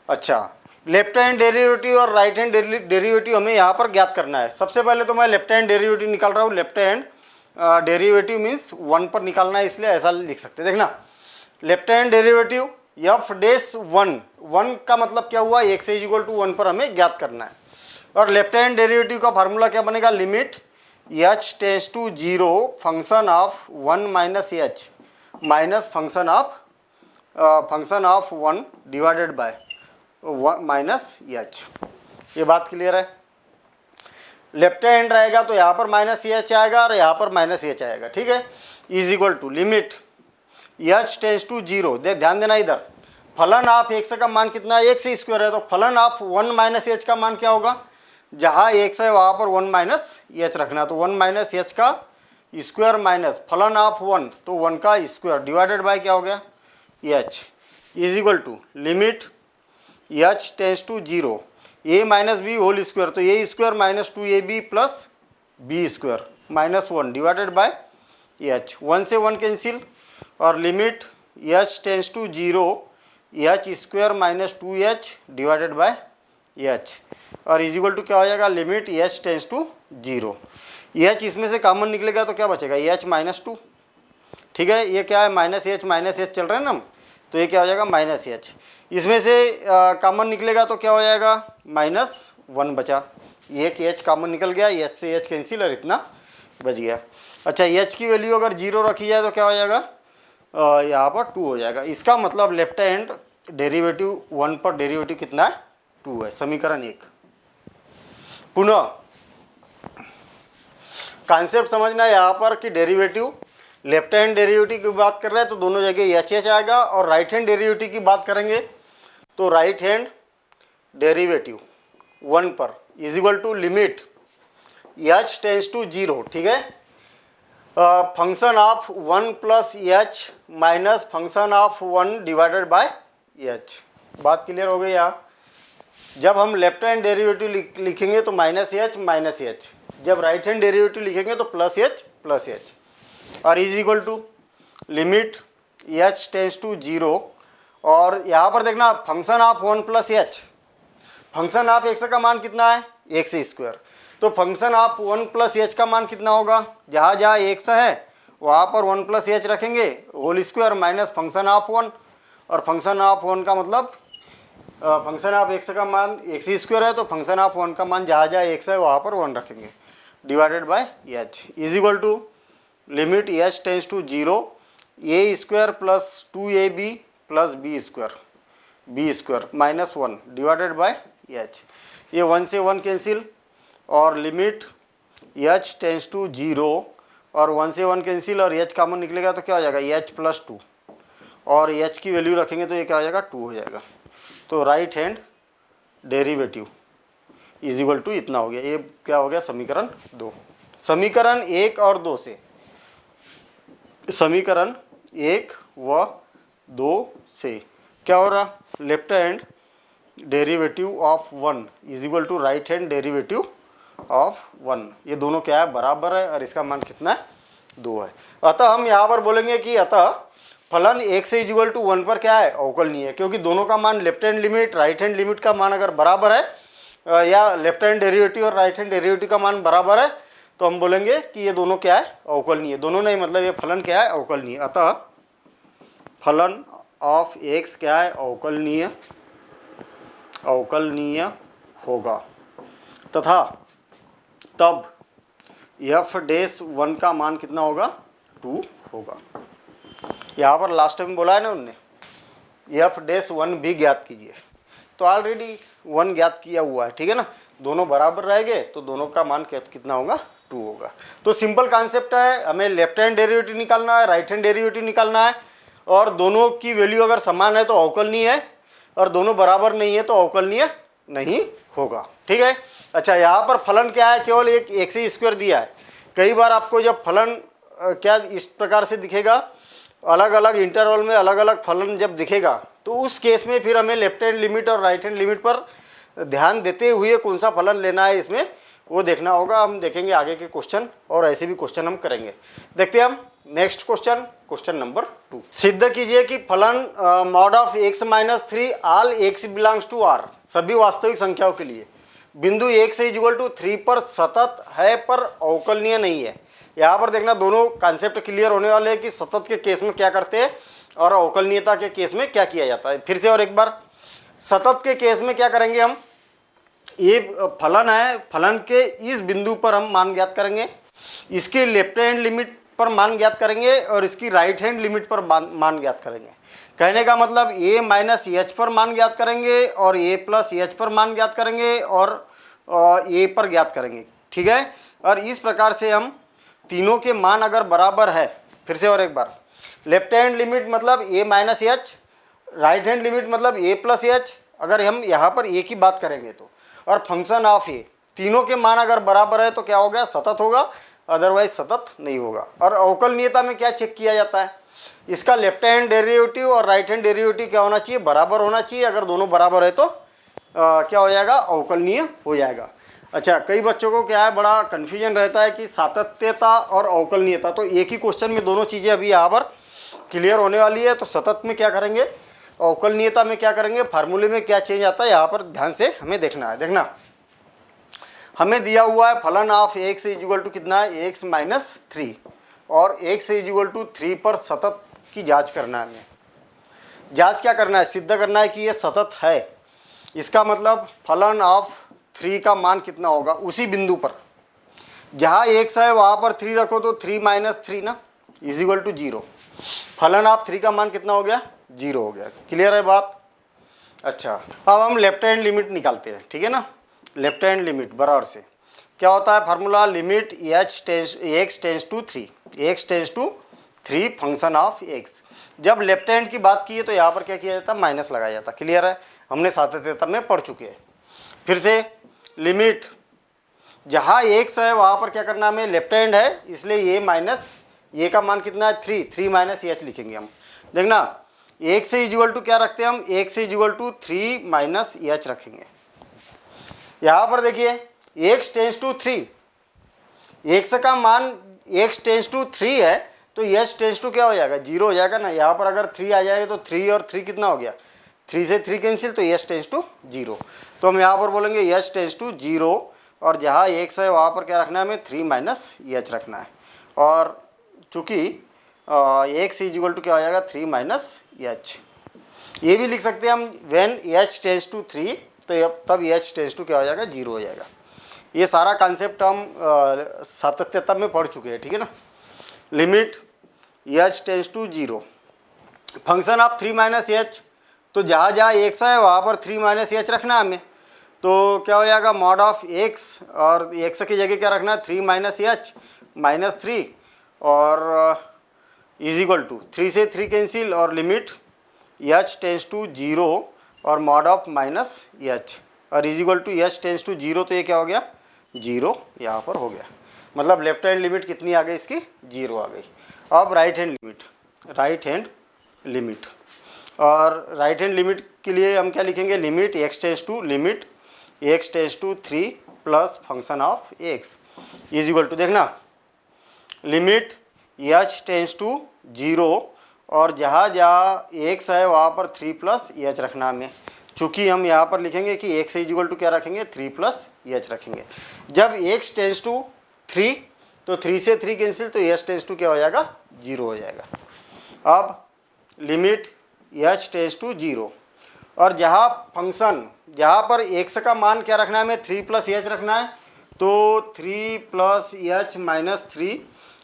अच्छा, लेफ्ट हैंड डेरिवेटिव और राइट हैंड डेरिवेटिव हमें यहाँ पर ज्ञात करना है। सबसे पहले तो मैं लेफ्ट हैंड डेरिवेटिव निकाल रहा हूँ। लेफ्ट हैंड डेरिवेटिव मीन्स 1 पर निकालना है, इसलिए ऐसा लिख सकते हैं। देखना, लेफ्ट हैंड डेरिवेटिव f'1 का मतलब क्या हुआ? x इक्वल टू 1 पर हमें ज्ञात करना है। और लेफ्ट हैंड डेरिवेटिव का फार्मूला क्या बनेगा? Limit h tends to 0 function of 1 minus h minus function of 1 divided by minus h। ये बात क्लियर है? लेफ्ट हैंड रहेगा तो यहाँ पर माइनस h आएगा और यहाँ पर माइनस h आएगा, ठीक है। Is equal to limit h tends to 0। ध्यान देना, इधर फलन ऑफ x का मान कितना है? x स्क्वायर है, तो फलन ऑफ 1 माइनस h का मान क्या होगा? जहाँ x है वहाँ पर 1 माइनस h रखना, तो 1 माइनस h का स्क्वायर माइनस फलन ऑफ 1, तो 1 का स्क्वायर डिवाइडेड बाय क्या हो गया? h is equal to limit h tends to 0 a minus b whole square, तो a स्क्वायर minus 2ab plus b square minus 1 divided by h। 1 से 1 कैंसिल और limit h tends to 0 h square minus 2h divided by h। और is equal to क्या हो जाएगा? Limit h tends to 0। h इसमें से कॉमन निकलेगा तो क्या बचेगा? h माइनस 2, ठीक है। ये क्या है? माइनस h चल रहा है ना, तो ये क्या हो जाएगा? Minus h। इसमें से कॉमन निकलेगा तो क्या हो जाएगा? -1 बचा। एक h कॉमन निकल गया, h से h कैंसिल और इतना बच गया। अच्छा, h की वैल्यू अगर 0 रखी जाए तो क्या हो जाएगा? यहाँ पर 2 हो जाएगा। इसका मतलब लेफ्ट हैंड डेरिवेटिव 1 पर डेरिवेटिव कितना है? 2 है। समीकरण 1। पुनः कॉन्सेप्ट समझना है यहाँ पर कि डेरिवेटिव लेफ्ट हैंड डेरिवेटिव की बात कर रहे हैं तो दोनों जगह h आएगा, और राइट हैंड डेरिवेटिव की बात करेंगे तो राइट हैंड डेरिवेटिव 1 पर is equal to limit h tends to 0, ठीक है। Function of 1 plus h minus function of 1 divided by h। बात क्लियर हो गई? यहाँ जब हम लेफ्ट हैंड डेरिवेटिव लिखेंगे तो माइनस h, जब राइट हैंड डेरिवेटिव लिखेंगे तो प्लस h। और is equal to limit h tends to 0, और यहाँ पर देखना function of 1 plus h, function of x का मान कितना है एक्स स्क्वायर, तो फंक्शन ऑफ 1 प्लस एच का मान कितना होगा, जहाँ जहाँ एक्स है वहाँ पर 1 प्लस एच रखेंगे whole square minus function of 1, और फंक्शन ऑफ 1 का मतलब फंक्शन ऑफ एक्स का मान एक्स स्क्वायर है, तो फंक्शन ऑफ 1 का मान जहाँ जहाँ एक्स है वहाँ पर 1 रखेंगे, divided by h is equal to limit h tends to 0 a square plus 2ab plus b square minus 1 divided by h, ये 1 से 1 कैंसिल, और लिमिट एच टेंस टू 0 और 1 से 1 कैंसिल, और एच कॉमन निकलेगा तो क्या हो जाएगा एच प्लस 2, और एच की वैल्यू रखेंगे तो ये क्या हो जाएगा 2 हो जाएगा, तो right hand derivative is equal to इतना हो गया, ये क्या हो गया समीकरण 2। समीकरण 1 और 2 से, समीकरण 1 व 2 से क्या हो रहा, left hand derivative of 1 is equal to right hand derivative of 1, ये दोनों क्या है बराबर है, और इसका मान कितना है 2 है। अतः हम यहाँ पर बोलेंगे कि अतः फलन 1 से इक्वल टू 1 पर क्या है अवकलनीय है, क्योंकि दोनों का मान left hand limit right hand limit का मान अगर बराबर है, या लेफ्ट हैंड डेरिवेटिव और राइट हैंड डेरिवेटिव का मान बराबर है, तो हम बोलेंगे कि ये दोनों क्या है अवकलनीय, दोनों नहीं मतलब ये फलन क्या है अवकलनीय, अतः फलन ऑफ एक्स क्या है अवकलनीय होगा, तथा तब एफ डैश 1 का मान कितना होगा 2 होगा। यहाँ पर लास्ट टाइम बोला है ना उनने एफ डैश 1 भी ज्ञात कीजिए, तो ऑलरेडी 1 ज्ञात किया हुआ है, ठीक है ना, दोनों बराबर रहेंगे तो दोनों का मान कितना होगा 2 होगा। तो सिंपल कॉन्सेप्ट है, हमें लेफ्ट हैंड डेरिवेटिव निकालना है, राइट हैंड डेरिवेटिव निकालना है, और दोनों की वैल्यू अगर समान है तो अवकलनीय है, और दोनों बराबर नहीं है तो अवकलनीय नहीं होगा, ठीक है। अच्छा, यहाँ पर फलन क्या है, केवल एक एक्स स्क्वायर दिया है। कई बार आपको जब फलन क्या इस प्रकार से दिखेगा, अलग अलग इंटरवल में अलग अलग फलन जब दिखेगा, तो उस केस में फिर हमें लेफ्ट हैंड लिमिट और राइट हैंड लिमिट पर ध्यान देते हुए कौन सा फलन लेना है इसमें वो देखना होगा। हम देखेंगे आगे के क्वेश्चन, और ऐसे भी क्वेश्चन हम करेंगे। देखते हैं हम नेक्स्ट क्वेश्चन, क्वेश्चन नंबर 2। सिद्ध कीजिए कि फलन mod of x minus 3 all x belongs to r, सभी वास्तविक संख्याओं के लिए बिंदु 1 से इक्वल टू 3 पर सतत है पर अवकलनीय नहीं है। यहाँ पर देखना दोनों कॉन्सेप्ट क्लियर होने वाले हैं कि सतत के केस में क्या करते हैं और अवकलनीयता के केस में क्या किया जाता है। फिर से और एक बार, सतत के केस में क्या करेंगे हम, ये फलन है, फलन के इस बिंदु पर हम मान ज्ञात करेंगे, इसके लेफ्ट हैंड लिमिट पर मान ज्ञात करेंगे और इसकी राइट हैंड लिमिट पर मान ज्ञात करेंगे। कहने का मतलब a माइनस एच पर मान ज्ञात करेंगे और a प्लस एच पर मान ज्ञात करेंगे और a पर ज्ञात करेंगे, ठीक है। और इस प्रकार से हम तीनों के मान अगर बराबर है, फिर से और एक बार, लेफ्ट हैंड लिमिट मतलब a minus h, right hand limit मतलब a प्लस एच, अगर हम यहाँ पर a की बात करेंगे तो, और फंक्शन ऑफ a, तीनों के मान अगर बराबर है तो क्या हो गया सतत होगा, अदरवाइज सतत नहीं होगा। और अवकलनीयता में क्या चेक किया जाता है, इसका लेफ्ट हैंड डेरिवेटिव और राइट हैंड डेरिवेटिव क्या होना चाहिए, बराबर होना चाहिए। अगर दोनों बराबर है तो क्या हो जाएगा, अवकलनीय हो जाएगा। अच्छा, कई बच्चों को क्या है बड़ा कन्फ्यूजन रहता है कि सातत्यता और अवकलनीयता, तो एक ही क्वेश्चन में दोनों चीज़ें अभी यहाँ पर क्लियर होने वाली है। तो सतत में क्या करेंगे, अवकलनीयता में क्या करेंगे, फार्मूले में क्या चेंज आता है, यहाँ पर ध्यान से हमें देखना है। देखना, हमें दिया हुआ है फलन ऑफ x इक्वल टू कितना है x माइनस 3, और x इक्वल टू 3 पर सतत की जांच करना है। हमें जांच क्या करना है, सिद्ध करना है कि ये सतत है। इसका मतलब फलन ऑफ 3 का मान कितना होगा, उसी बिंदु पर जहाँ x है वहाँ पर 3 रखो तो 3 माइनस 3 ना इज इक्वल टू 0। फलन ऑफ 3 का मान कितना हो गया, 0 हो गया। क्लियर है बात। अच्छा, अब हम लेफ्ट हैंड लिमिट निकालते हैं, ठीक है ना। लेफ्ट हैंड लिमिट बराबर से क्या होता है formula, limit x tends to 3, x tends to 3 function of x। जब लेफ्ट हैंड की बात की है तो यहाँ पर क्या किया जाता है, माइनस लगाया जाता। क्लियर है, हमने सातत्यता में पढ़ चुके हैं। फिर से लिमिट जहाँ x है वहाँ पर क्या करना, हमें लेफ्ट हैंड है इसलिए ये माइनस ये का मान कितना है 3 माइनस एच लिखेंगे हम। देखना, x से इक्वल टू क्या रखते हैं हम, x से इक्वल टू 3 माइनस एच रखेंगे। यहाँ पर देखिए x टेंस टू 3, x का मान x टेंस टू 3 है तो एच टेंस टू क्या हो जाएगा, जीरो हो जाएगा ना। यहाँ पर अगर 3 आ जाएगा तो 3 और 3 कितना हो गया, 3 से 3 कैंसिल, तो एच टेंस टू जीरो। तो हम यहाँ पर बोलेंगे एच टेंस टू जीरो, और जहाँ एक्स है वहाँ पर क्या रखना है हमें, 3 माइनस एच रखना है। और चूँकि एक्स इज इक्वल टू क्या हो जाएगा, 3 माइनस एच। ये भी लिख सकते हैं हम, व्हेन एच टेंस टू 3, तो तब एच टेंस टू क्या हो जाएगा, जीरो हो जाएगा। ये सारा कॉन्सेप्ट हम सातत्यता में पढ़ चुके हैं, ठीक है ना। Limit h tends to zero, function of 3 minus h, तो जहाँ जहाँ एक्स है वहाँ पर 3 माइनस एच रखना है हमें। तो क्या हो जाएगा, मॉड ऑफ एक्स, और एक्स की जगह क्या रखना है, 3 माइनस एच माइनस 3, और इज इक्वल टू 3 से 3 कैंसिल, और limit h tends to zero, और मॉड ऑफ माइनस एच, और is equal to h tends to zero, तो ये क्या हो गया, जीरो यहाँ पर हो गया। मतलब लेफ्ट हैंड लिमिट कितनी आ गई इसकी, जीरो आ गई। अब right hand limit, right hand limit, और राइट हैंड लिमिट के लिए हम क्या लिखेंगे, limit x tends to, limit x tends to 3 plus function of x is equal to, देखना limit h tends to zero, और जहाँ जहाँ एक्स है वहाँ पर 3 प्लस एच रखना हमें। चूँकि हम यहाँ पर लिखेंगे कि एक्स इज इक्वल टू क्या रखेंगे, 3 प्लस एच रखेंगे। जब एक्स टेंस टू 3, तो 3 से 3 कैंसिल, तो एच टेंस टू क्या हो जाएगा, जीरो हो जाएगा। अब limit h tends to zero, और जहाँ फंक्शन, जहाँ पर एक्स का मान क्या रखना है हमें, 3 प्लस एच रखना है, तो 3 प्लस एच माइनस 3,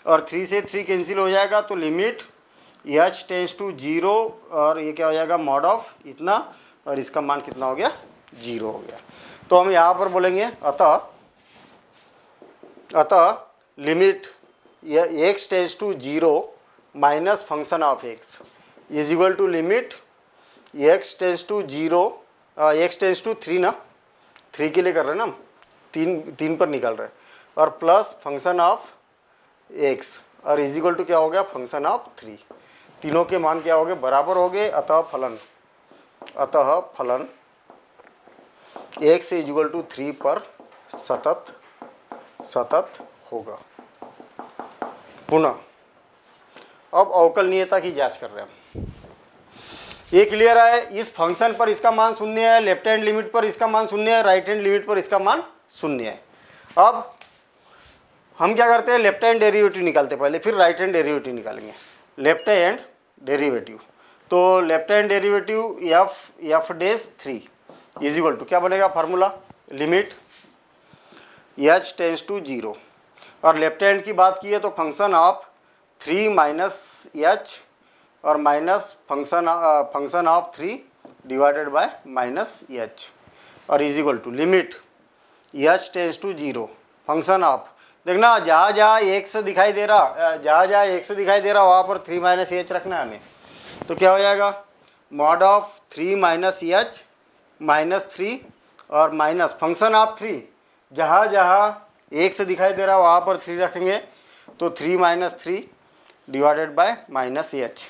और 3 से 3 कैंसिल हो जाएगा, तो limit h tends to zero, और ये क्या हो जाएगा, मॉड ऑफ इतना, और इसका मान कितना हो गया, जीरो हो गया। तो हम यहाँ पर बोलेंगे अतः limit x tends to zero minus function of x is equal to limit x tends to zero, x tends to 3 ना, 3 के लिए कर रहे हैं ना हम, 3 पर निकाल रहे हैं, और प्लस फंक्शन ऑफ एक्स, और इज इक्वल टू क्या हो गया, फंक्शन ऑफ 3। तीनों के मान क्या हो गए, बराबर हो गए। अतः फलन एक्स इज इक्वल टू 3 पर सतत होगा। पुनः अब अवकलनीयता की जांच कर रहे हैं हम। ये क्लियर है, इस फंक्शन पर इसका मान शून्य है, लेफ्ट हैंड लिमिट पर इसका मान शून्य है, राइट हैंड लिमिट पर इसका मान शून्य है। अब हम क्या करते हैं, लेफ्ट हैंड डेरिवेटिव निकालते पहले, फिर राइट हैंड डेरिवेटिव निकालेंगे। लेफ्ट हैंड डेरिवेटिव, तो left hand derivative f dash 3 is equal to क्या बनेगा, formula limit h tends to zero, और लेफ्ट हैंड की बात की है तो फंक्शन ऑफ 3 माइनस एच, और minus function of 3 divided by minus h, और is equal to limit h tends to zero, function of, देखना जहाँ जहाँ एक्स दिखाई दे रहा वहाँ पर 3 माइनस एच रखना है हमें। तो क्या हो जाएगा, mod of 3 minus H minus 3, और माइनस फंक्शन ऑफ 3, जहाँ जहाँ एक्स दिखाई दे रहा वहाँ पर 3 रखेंगे, तो 3 minus 3 divided by minus h,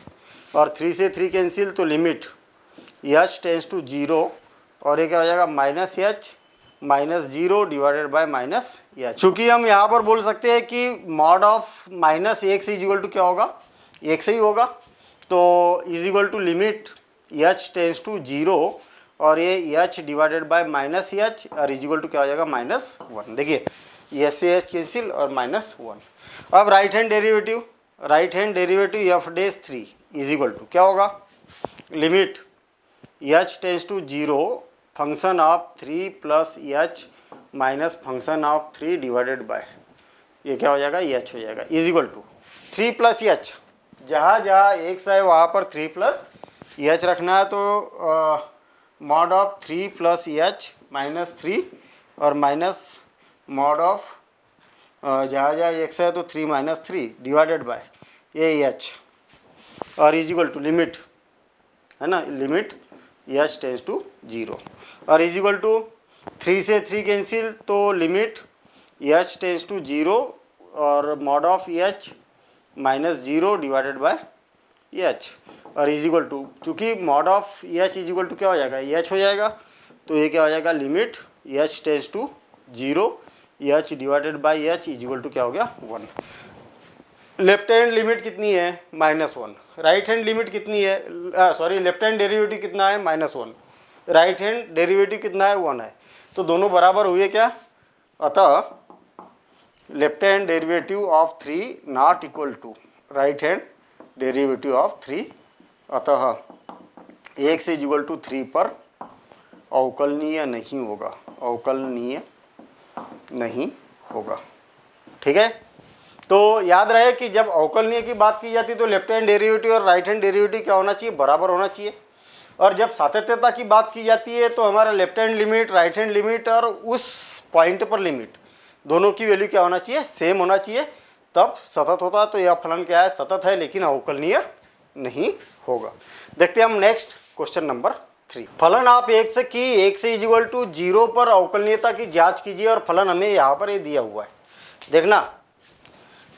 और 3 से 3 कैंसिल, तो limit h tends to zero, और ये क्या हो जाएगा, minus H minus zero divided by minus h. चूँकि हम यहाँ पर बोल सकते हैं कि mod of minus x is equal to क्या होगा, एक्स ही होगा, तो is equal to limit h tends to zero, और ये h divided by minus h, और इज इक्वल टू क्या हो जाएगा, -1। देखिए एच से एच कैंसिल, और -1। अब right hand derivative f dash 3 is equal to क्या होगा, limit h tends to zero, function of 3 plus h minus function of 3 divided by, ये क्या हो जाएगा, एच हो जाएगा, is equal to 3 plus h, जहाँ जहाँ एक्स है वहाँ पर 3 प्लस एच रखना है, तो mod of 3 plus h minus 3, और माइनस मॉड ऑफ जहाँ जहाँ एक्स है तो 3 माइनस 3 डिवाइडेड बाय ये एच, और इज इक्वल टू लिमिट है ना, limit h tends to zero, और इज इक्वल टू 3 से 3 कैंसिल, तो limit h tends to zero, और mod of h minus zero divided by h, और इज इक्वल टू, चूँकि mod of h is equal to क्या हो जाएगा, h हो जाएगा, तो ये क्या हो जाएगा, limit h tends to zero, h divided by h is equal to क्या हो गया, 1। लेफ्ट हैंड लिमिट कितनी है -1, राइट हैंड लिमिट कितनी है, सॉरी लेफ्ट हैंड डेरिवेटिव कितना है -1, राइट हैंड डेरिवेटिव कितना है 1 है, तो दोनों बराबर हुए क्या। अतः left hand derivative of 3 not equal to right hand derivative of 3, अतः x इज इक्वल टू 3 पर अवकलनीय नहीं होगा, अवकलनीय नहीं होगा। ठीक है, तो याद रहे कि जब अवकलनीय की बात की जाती है तो लेफ्ट हैंड डेरिवेटिव और राइट हैंड डेरिवेटिव क्या होना चाहिए, बराबर होना चाहिए। और जब सातत्यता की बात की जाती है तो हमारा left hand limit, right hand limit और उस पॉइंट पर लिमिट दोनों की वैल्यू क्या होना चाहिए, सेम होना चाहिए, तब सतत होता है। तो यह फलन क्या है, सतत है लेकिन अवकलनीय नहीं होगा। देखते हैं हम नेक्स्ट क्वेश्चन नंबर 3। फलन आप एक से की, एक से इज इक्वल टू 0 पर अवकलनीयता की जांच कीजिए और फलन हमें यहाँ पर ये दिया हुआ है। देखना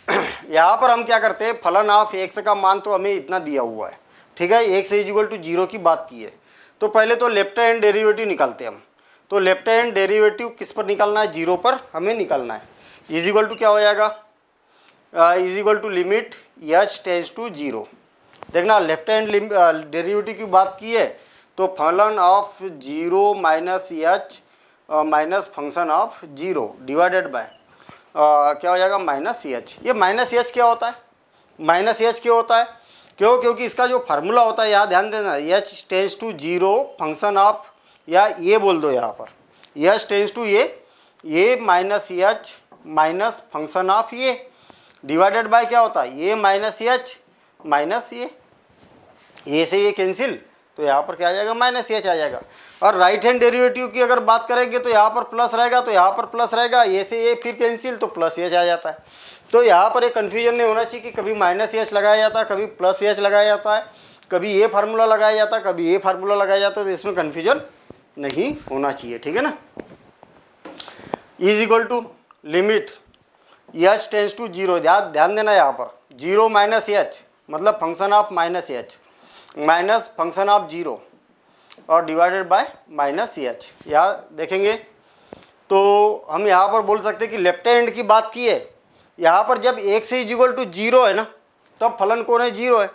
यहाँ पर हम क्या करते हैं, फलन ऑफ x का मान तो हमें इतना दिया हुआ है, ठीक है, x इज इक्वल टू 0 की बात की है, तो पहले तो लेफ्ट हैंड डेरिवेटिव निकालते हैं हम। तो लेफ्ट हैंड डेरिवेटिव किस पर निकालना है, 0 पर हमें निकालना है। इज इक्वल टू क्या हो जाएगा, is equal to limit h tends to 0। देखना लेफ्ट हैंड डेरिवेटिव की बात की है तो फलन of 0 minus h minus function of 0 divided by क्या हो जाएगा -h। ये -h क्या होता है, -h क्यों होता है, क्योंकि इसका जो फार्मूला होता है, यहाँ ध्यान देना, h tends to 0 function of, या ये बोल दो यहाँ पर h टेंड्स टू ये -h माइनस फंक्शन ऑफ ये डिवाइडेड बाय क्या होता है, ये -h माइनस ये से ये कैंसिल, तो यहाँ पर क्या आ जाएगा, -h आ जाएगा। और राइट हैंड डेरिवेटिव की अगर बात करेंगे तो यहाँ पर प्लस रहेगा, तो यहाँ पर प्लस रहेगा, ये से ये फिर कैंसिल, तो प्लस h आ जाता है। तो यहाँ पर एक कन्फ्यूजन नहीं होना चाहिए कि कभी -h लगाया जाता है, कभी +h लगाया जाता है, कभी ये फार्मूला लगाया जाता है, कभी ये फार्मूला लगाया जाता है, तो इसमें कन्फ्यूजन नहीं होना चाहिए। ठीक है ना। Is equal to limit h tends to 0, ध्यान देना यहाँ पर 0 माइनस h मतलब function of -h minus function of 0 और डिवाइडेड बाय -h। यहाँ देखेंगे तो हम यहाँ पर बोल सकते हैं कि लेफ्ट हैंड की बात की है, यहाँ पर जब x से इज इक्वल टू 0 है ना, तब फलन कौन है, 0 है।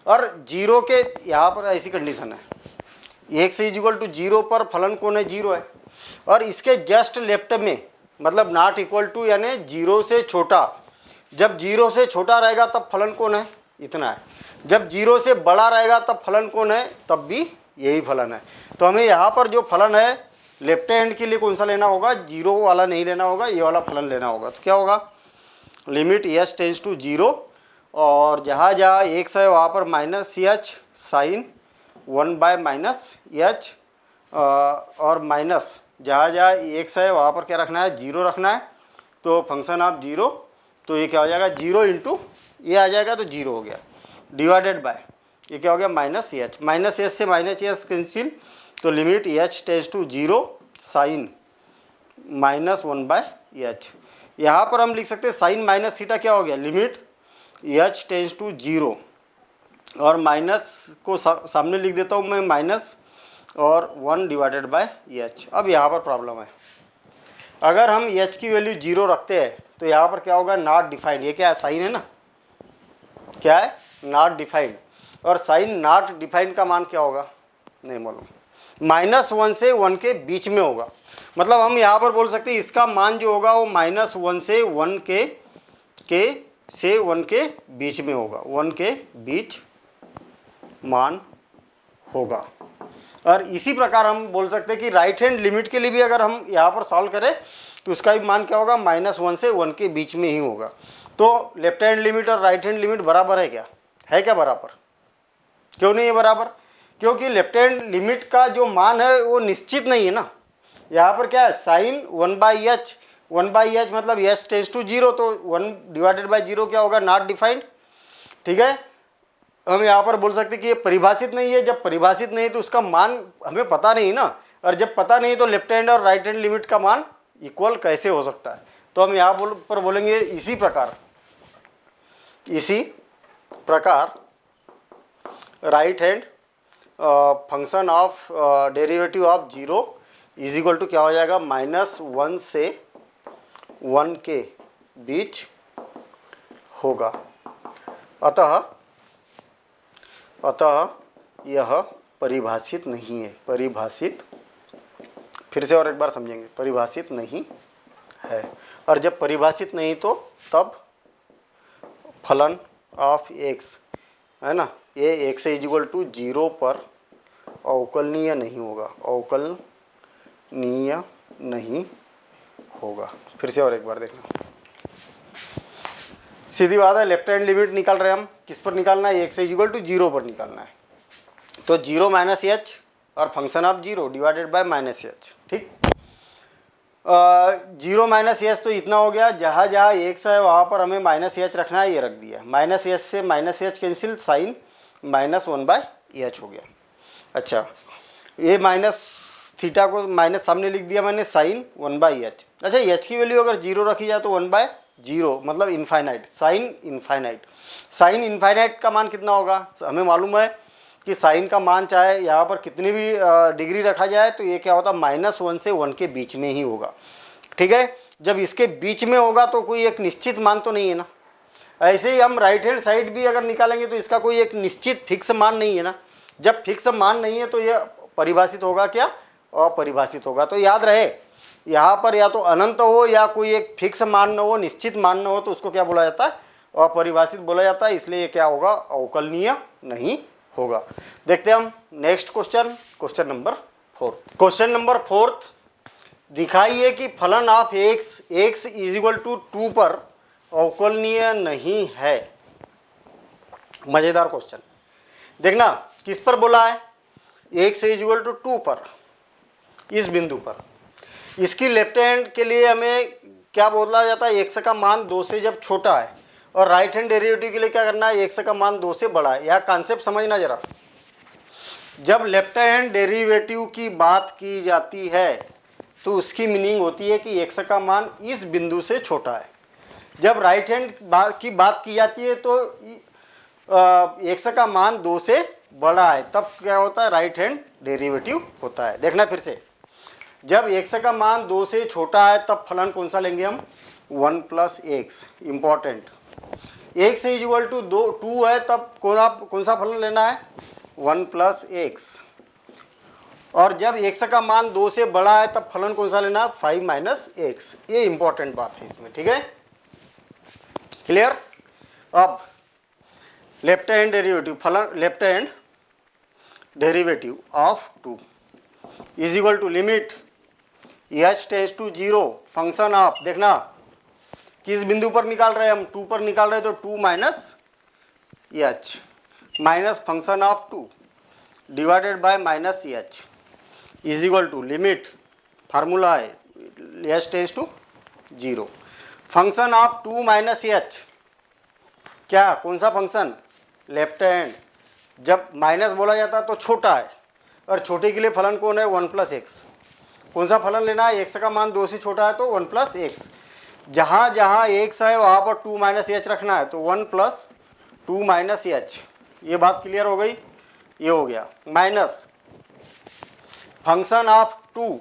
और 0 के यहाँ पर ऐसी कंडीशन है, x से इज इक्वल टू 0 पर फलन कौन है, 0 है। और इसके जस्ट लेफ्ट में मतलब नॉट इक्वल टू यानी 0 से छोटा, जब 0 से छोटा रहेगा तब फलन कौन है, इतना है। जब 0 से बड़ा रहेगा तब फलन कौन है, तब भी यही फलन है। तो हमें यहाँ पर जो फलन है लेफ्ट हैंड के लिए कौन सा लेना होगा, 0 वाला नहीं लेना होगा, ये वाला फलन लेना होगा। तो क्या होगा, लिमिट h टेंड्स टू 0 और जहाँ जहाँ x है वहाँ पर -h साइन 1 बाय -h और माइनस जहाँ जहाँ x है वहाँ पर क्या रखना है, 0 रखना है। तो फंक्शन ऑफ 0, तो ये क्या हो जाएगा, 0 इंटू ये आ जाएगा तो 0 हो गया, डिवाइडेड बाय ये क्या हो गया, -h, -h से -h कैंसिल, तो limit h tends to 0 sine -1 by h। यहाँ पर हम लिख सकते हैं साइन माइनस थीटा क्या हो गया, लिमिट h टेंड्स टू 0 और माइनस को सामने लिख देता हूँ मैं माइनस और 1 डिवाइडेड बाय h। अब यहाँ पर प्रॉब्लम है, अगर हम h की वैल्यू 0 रखते हैं तो यहाँ पर क्या होगा, नॉट डिफाइंड। ये क्या है, साइन है ना, क्या है, नॉट डिफाइंड। और साइन नॉट डिफाइंड का मान क्या होगा, नहीं मालूम, -1 से 1 के बीच में होगा। मतलब हम यहाँ पर बोल सकते हैं इसका मान जो होगा वो -1 से 1 के बीच में होगा, 1 के बीच मान होगा। और इसी प्रकार हम बोल सकते हैं कि राइट हैंड लिमिट के लिए भी अगर हम यहाँ पर सॉल्व करें तो उसका भी मान क्या होगा, -1 से 1 के बीच में ही होगा। तो लेफ्ट हैंड लिमिट और राइट हैंड लिमिट बराबर है क्या, है क्या बराबर, क्यों नहीं है बराबर, क्योंकि लेफ्ट हैंड लिमिट का जो मान है वो निश्चित नहीं है ना। यहाँ पर क्या है, साइन 1/h, 1/h मतलब h टेंड्स टू 0, तो 1 डिवाइडेड बाय 0 क्या होगा, नॉट डिफाइंड। ठीक है, हम यहाँ पर बोल सकते हैं कि ये परिभाषित नहीं है। जब परिभाषित नहीं तो उसका मान हमें पता नहीं ना, और जब पता नहीं तो लेफ्ट हैंड और राइट हैंड लिमिट का मान इक्वल कैसे हो सकता है। तो हम यहाँ पर बोलेंगे इसी प्रकार right hand function of derivative of 0 is equal to क्या हो जाएगा, -1 से 1 के बीच होगा। अतः यह परिभाषित नहीं है, परिभाषित, फिर से और एक बार समझेंगे, परिभाषित नहीं है। और जब परिभाषित नहीं तो तब फलन ऑफ एक्स है ना, ये एक्स इक्वल टू 0 पर अवकलनीय नहीं होगा, अवकलनीय नहीं होगा। फिर से और एक बार देखना, सीधी बात है, लेफ्ट हैंड लिमिट निकाल रहे हैं हम, किस पर निकालना है, एक्स इक्वल टू 0 पर निकालना है। तो 0 माइनस एच और function of 0 divided by minus H, ठीक। 0 माइनस एच तो इतना हो गया, जहाँ जहाँ एक्स है वहाँ पर हमें माइनस एच रखना है, ये रख दिया। माइनस एच से minus h cancel, sine -1/h हो गया। अच्छा, ये माइनस थीटा को माइनस सामने लिख दिया मैंने, साइन 1/h। अच्छा, एच की वैल्यू अगर 0 रखी जाए तो 1/0 मतलब infinite, sine infinite. Sine infinite का मान कितना होगा, हमें मालूम है कि साइन का मान चाहे यहाँ पर कितनी भी डिग्री रखा जाए तो ये क्या होता है, -1 से 1 के बीच में ही होगा, ठीक है। जब इसके बीच में होगा तो कोई एक निश्चित मान तो नहीं है ना। ऐसे ही हम राइट हैंड साइड भी अगर निकालेंगे तो इसका कोई एक निश्चित फिक्स मान नहीं है ना। जब फिक्स मान नहीं है तो ये परिभाषित होगा क्या, अपरिभाषित होगा। तो याद रहे, यहाँ पर या तो अनंत हो या कोई एक फिक्स मान न हो, निश्चित मान न हो, तो उसको क्या बोला जाता है, अपरिभाषित बोला जाता है। इसलिए क्या होगा, अवकलनीय नहीं होगा। देखते हैं हम next question, question number 4। Question number 4, दिखाइए कि फलन of x is equal to 2 पर अवकलनीय नहीं है। मजेदार क्वेश्चन। देखना किस पर बोला है, एक्स इज इक्वल टू 2 पर, इस बिंदु पर। इसकी लेफ्ट हैंड के लिए हमें क्या बोला जाता है, एक्स का मान 2 से जब छोटा है, और राइट हैंड डेरिवेटिव के लिए क्या करना है, एक्स का मान 2 से बड़ा है। यह कॉन्सेप्ट समझना जरा। जब लेफ्ट हैंड डेरिवेटिव की बात की जाती है तो उसकी मीनिंग होती है कि एक्स का मान इस बिंदु से छोटा है। जब राइट हैंड की बात की जाती है तो एक्स का मान 2 से बड़ा है, तब क्या होता है, राइट हैंड डेरिवेटिव होता है। देखना फिर से, जब एक्स का मान 2 से छोटा है तब फलन कौन सा लेंगे हम, 1 + x। Important, x is equal to 2 है तब कौन सा फलन लेना है, 1 + x। और जब एक्स का मान 2 से बड़ा है तब फलन कौन सा लेना है, 5 - x। ये इंपॉर्टेंट बात है इसमें, ठीक है, क्लियर। अब लेफ्ट हैंड डेरिवेटिव, फलन left hand derivative of 2 is equal to limit h tends to 0 function of, देखना किस बिंदु पर निकाल रहे हैं हम, 2 पर निकाल रहे हैं, तो 2 - h minus function of 2 divided by -h is equal to limit, formula है h tends to 0 function of 2 - h। क्या, कौन सा फंक्शन, लेफ्ट हैंड। जब माइनस बोला जाता है तो छोटा है, और छोटे के लिए फलन कौन है, 1 + x। कौन सा फलन लेना है, x का मान 2 से छोटा है तो 1 + x। जहाँ जहाँ x है वहाँ पर 2 - h रखना है, तो 1 + 2 - h। ये बात क्लियर हो गई, ये हो गया। माइनस फंक्शन ऑफ 2,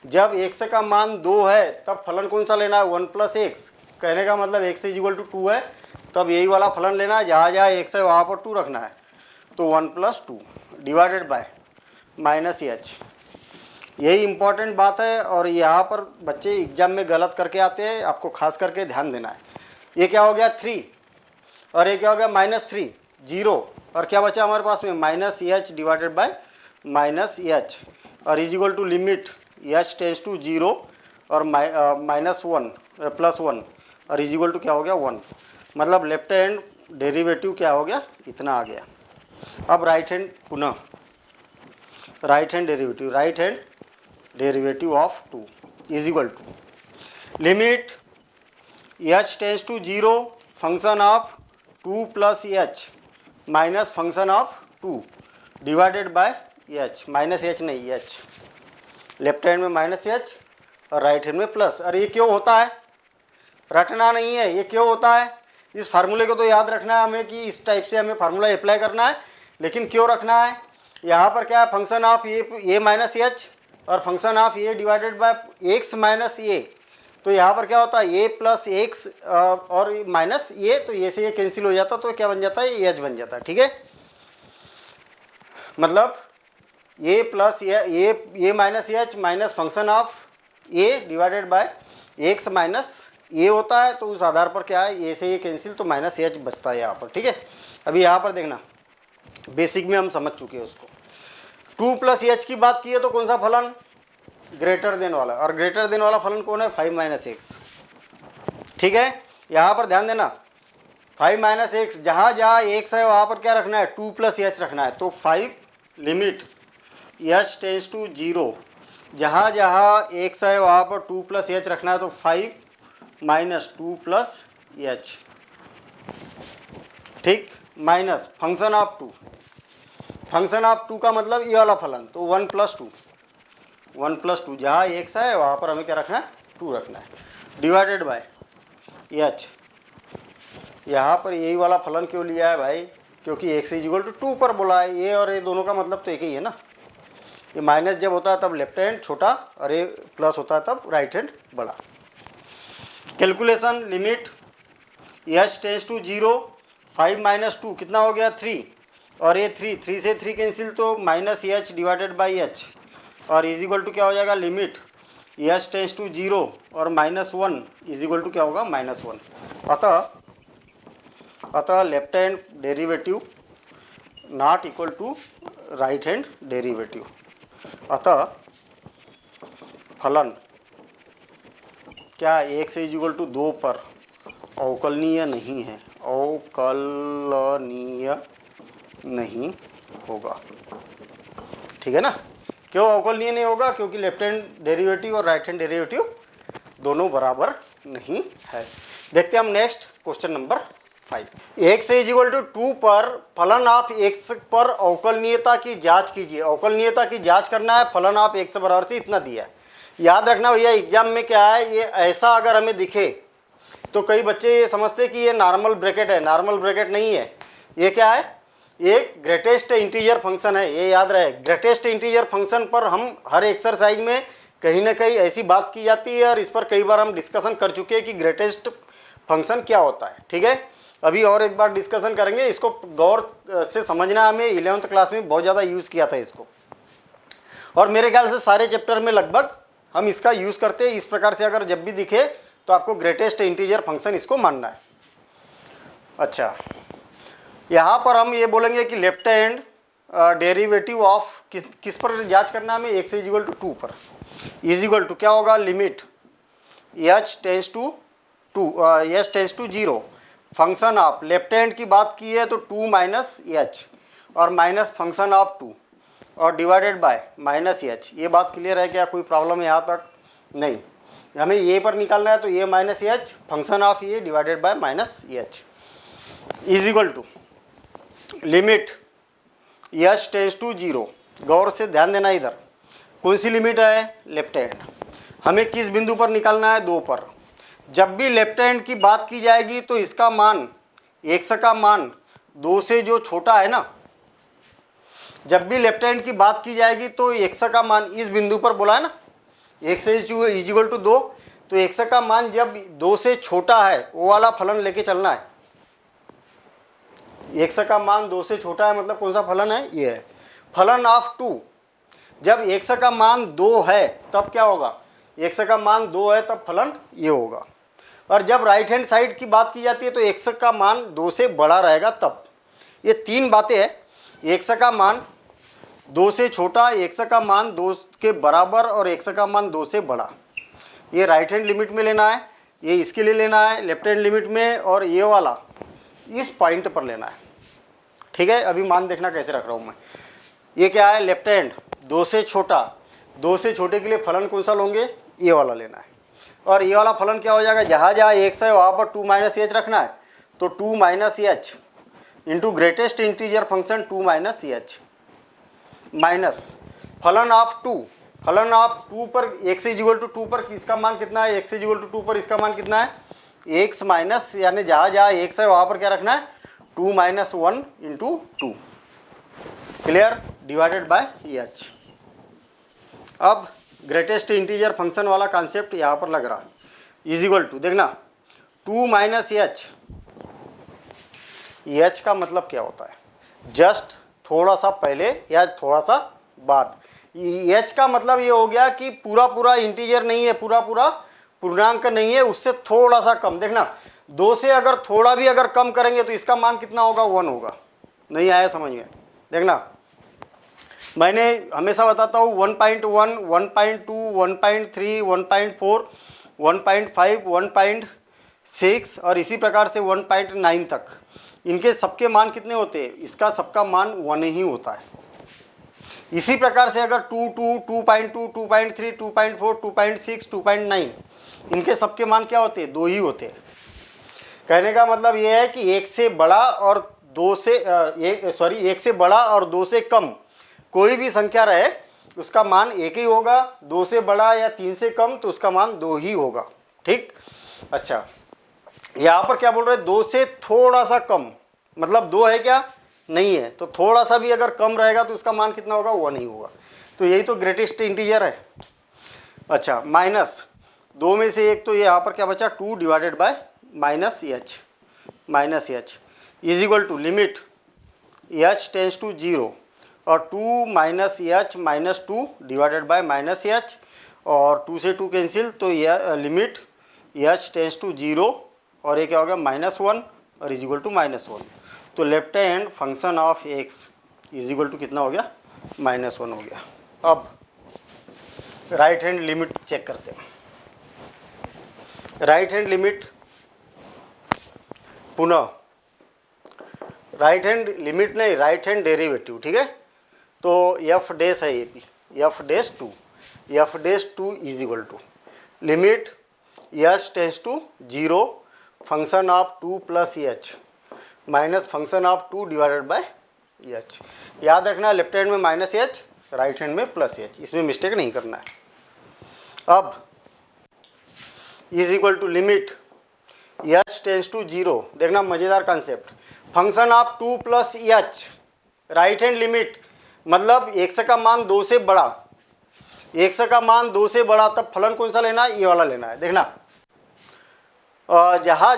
जब x का मान 2 है तब फलन कौन सा लेना है, 1 + x। कहने का मतलब x इज इक्वल टू 2 है तब यही वाला फलन लेना है, जहाँ जहाँ x है वहाँ पर 2 रखना है, तो 1 + 2 डिवाइडेड बाय -h। यही इंपॉर्टेंट बात है, और यहाँ पर बच्चे एग्जाम में गलत करके आते हैं, आपको खास करके ध्यान देना है। ये क्या हो गया, 3, और ये क्या हो गया, -3, 0, और क्या बचा हमारे पास में, -h डिवाइडेड बाय -h, और is equal to limit h tends to 0 और -1 +1, और इज इक्वल टू क्या हो गया, 1। मतलब लेफ्ट हैंड डेरिवेटिव क्या हो गया, इतना आ गया। अब राइट हैंड, पुनः right hand derivative of 2 is equal to limit h tends to 0 function of 2 + h minus function of 2 divided by h, -h नहीं h, लेफ्ट हैंड में -h और राइट हैंड में प्लस। और ये क्यों होता है, रटना नहीं है, ये क्यों होता है, इस फार्मूले को तो याद रखना है हमें कि इस टाइप से हमें फार्मूला अप्लाई करना है, लेकिन क्यों रखना है, यहाँ पर क्या है, फंक्शन ऑफ a - h और function of a divided by x - a तो यहाँ पर क्या होता है ए प्लस एक्स और माइनस ए, तो ये से ये कैंसिल हो जाता, तो क्या बन जाता है, एच बन जाता है। ठीक है, मतलब a plus a minus H minus function of a divided by x minus a होता है। तो उस आधार पर क्या है, ए से ये कैंसिल, तो माइनस एच बचता है यहाँ पर। ठीक है, अभी यहाँ पर देखना, बेसिक में हम समझ चुके हैं उसको। 2 प्लस एच की बात की है तो कौन सा फलन, ग्रेटर देन वाला, और ग्रेटर देन वाला फलन कौन है, 5 माइनस एक्स। ठीक है, यहाँ पर ध्यान देना, 5 माइनस एक्स, जहाँ जहाँ एक्स है वहाँ पर क्या रखना है, 2 प्लस एच रखना है। तो 5 लिमिट एच टेंस टू 0, जहाँ जहाँ एक्स है वहाँ पर 2 प्लस एच रखना है। तो 5 माइनस 2 प्लस एच, ठीक, minus function of 2, function of 2 का मतलब ये वाला फलन, तो 1 प्लस 2, 1 प्लस 2, जहाँ एक्स है वहाँ पर हमें क्या रखना है, 2 रखना है, डिवाइडेड बाय एच। यहाँ पर यही वाला फलन क्यों लिया है भाई, क्योंकि एक्स इज इक्वल टू 2 पर बोला है। ये और ये दोनों का मतलब तो एक ही है ना। ये माइनस जब होता है तब लेफ्ट हैंड छोटा, और ये प्लस होता है तब राइट हैंड बड़ा। Calculation, limit h tends to 0, 5 minus 2 कितना हो गया, 3, और ये 3 से 3 कैंसिल, तो minus H divided by H, और इज इक्वल टू क्या हो जाएगा, लिमिट एच टेंस टू 0 और माइनस 1 इज इक्वल टू क्या होगा, माइनस 1। अतः left hand derivative not equal to right hand derivative. अतः फलन क्या 1 से इज इक्वल टू 2 पर अवकलनीय नहीं है, अवकलनीय नहीं होगा। ठीक है ना, क्यों अवकलनीय नहीं होगा, क्योंकि लेफ्ट हैंड डेरिवेटिव और राइट हैंड डेरिवेटिव दोनों बराबर नहीं है। देखते हैं हम नेक्स्ट क्वेश्चन नंबर 5। 1 से इज इक्वल टू 2 पर फलन ऑफ x पर अवकलनीयता की जांच कीजिए। अवकलनीयता की जांच करना है, फलन ऑफ x बराबर से इतना दिया है। याद रखना भैया, एग्जाम में क्या है, ये ऐसा अगर हमें दिखे तो कई बच्चे ये समझते कि ये नॉर्मल ब्रैकेट है, नॉर्मल ब्रैकेट नहीं है। ये क्या है, ये ग्रेटेस्ट इंटीजर फंक्शन है, ये याद रहे। ग्रेटेस्ट इंटीजर फंक्शन पर हम हर एक्सरसाइज में कहीं ना कहीं ऐसी बात की जाती है, और इस पर कई बार हम डिस्कशन कर चुके हैं कि ग्रेटेस्ट फंक्शन क्या होता है। ठीक है, अभी और एक बार डिस्कशन करेंगे, इसको गौर से समझना। हमें 11th क्लास में बहुत ज़्यादा यूज़ किया था इसको, और मेरे ख्याल से सारे चैप्टर में लगभग हम इसका यूज़ करते हैं। इस प्रकार से अगर जब भी दिखे तो आपको ग्रेटेस्ट इंटीजर फंक्शन इसको मानना है। अच्छा, यहाँ पर हम ये बोलेंगे कि लेफ्ट हैंड डेरिवेटिव ऑफ किस पर जांच करना है हमें, 1 से इज इक्वल टू 2 पर, इज इक्वल टू क्या होगा, limit h tends to 0, function of left hand की बात की है तो 2 माइनस एच और माइनस फंक्शन ऑफ 2 और डिवाइडेड बाय माइनस एच। ये बात क्लियर है क्या, कोई प्रॉब्लम है यहाँ तक? नहीं, हमें ये पर निकालना है, तो ये माइनस एच फंक्शन ऑफ ये divided by minus h is equal to limit h tends to 0। गौर से ध्यान देना, इधर कौन सी लिमिट है, लेफ्ट हैंड। हमें किस बिंदु पर निकालना है, 2 पर। जब भी लेफ्ट हैंड की बात की जाएगी तो इसका मान, x का मान 2 से जो छोटा है ना, जब भी लेफ्ट हैंड की बात की जाएगी तो x का मान इस बिंदु पर बोला है ना, x इज इक्वल टू 2, तो x का मान जब 2 से छोटा है वो वाला फलन लेके चलना है। x का मान 2 से छोटा है मतलब कौन सा फलन है, ये है फलन ऑफ 2। जब x का मान 2 है तब क्या होगा, x का मान 2 है तब फलन ये होगा। और जब राइट हैंड साइड की बात की जाती है तो x का मान 2 से बड़ा रहेगा तब। ये 3 बातें हैं, x का मान 2 से छोटा, x का मान 2 के बराबर और x का मान 2 से बड़ा। ये राइट हैंड लिमिट में लेना है, ये इसके लिए लेना है लेफ्ट हैंड लिमिट में, और ये वाला इस पॉइंट पर लेना है। ठीक है, अभी मान देखना कैसे रख रहा हूँ मैं। ये क्या है, लेफ्ट हैंड 2 से छोटा, 2 से छोटे के लिए फलन कौन सा लोगे, ये वाला लेना है। और ये वाला फलन क्या हो जाएगा, जहाँ जहाँ x है वहाँ पर 2 माइनस एच रखना है, तो 2 minus H into greatest integer function 2 minus H minus फलन ऑफ 2। फलन ऑफ 2 पर x इज इक्वल टू 2 पर इसका मान कितना है, x इज इक्वल टू 2 पर इसका मान कितना है, x माइनस, यानी जहाँ जहाँ x है वहाँ पर क्या रखना है, 2 minus 1 into 2, clear, divided by H. अब ग्रेटेस्ट इंटीजर फंक्शन वाला कॉन्सेप्ट यहाँ पर लग रहा। इज इक्वल टू, देखना 2 माइनस एच, एच का मतलब क्या होता है, जस्ट थोड़ा सा पहले या थोड़ा सा बाद। एच का मतलब ये हो गया कि पूरा पूरा इंटीजर नहीं है, पूरा पूरा पूर्णांक नहीं है, उससे थोड़ा सा कम। देखना 2 से अगर थोड़ा भी अगर कम करेंगे तो इसका मान कितना होगा, 1 होगा। नहीं आया समझ में? देखना मैंने हमेशा बताता हूँ 1.1, 1.2, 1.3, 1.4, 1.5, 1.6 और इसी प्रकार से 1.9 तक, इनके सबके मान कितने होते हैं, इसका सबका मान 1 ही होता है। इसी प्रकार से अगर 2, 2, 2.2, 2.3, 2.4, 2.6, 2.9, इनके सबके मान क्या होते हैं, 2 ही होते हैं। कहने का मतलब ये है कि एक से बड़ा और 2 से एक से बड़ा और 2 से कम कोई भी संख्या रहे उसका मान 1 ही होगा, 2 से बड़ा या 3 से कम तो उसका मान 2 ही होगा। ठीक, अच्छा यहाँ पर क्या बोल रहे हैं, 2 से थोड़ा सा कम, मतलब 2 है क्या, नहीं है, तो थोड़ा सा भी अगर कम रहेगा तो उसका मान कितना होगा, 1 ही होगा। तो यही तो ग्रेटेस्ट इंटीजर है। अच्छा माइनस 2 में से एक, तो ये यहाँ पर क्या बचा, 2 divided by minus h is equal to limit h tends to 0 और 2 minus H minus 2 divided by minus h, और 2 से 2 कैंसिल, तो यह लिमिट एच टेंस टू 0 और ये क्या हो गया, -1 और इज इक्वल टू -1। तो left hand function of x is equal to कितना हो गया, -1 हो गया। अब राइट हैंड लिमिट चेक करते हैं। राइट हैंड लिमिट, पुनः राइट हैंड लिमिट नहीं, राइट हैंड डेरिवेटिव, ठीक है। तो एफ डैश है ये भी, f dash 2 is equal to limit h tends to 0 function of 2 plus h minus function of 2 divided by h. याद रखना लेफ्ट हैंड में माइनस एच, राइट हैंड में प्लस एच, इसमें मिस्टेक नहीं करना है। अब is equal to limit h tends to 0, देखना मज़ेदार concept, function of 2 plus H, right hand limit मतलब x का मान 2 से बड़ा, x का मान 2 से बड़ा, तब फलन कौन सा लेना है, ये वाला लेना है। देखना जहाँ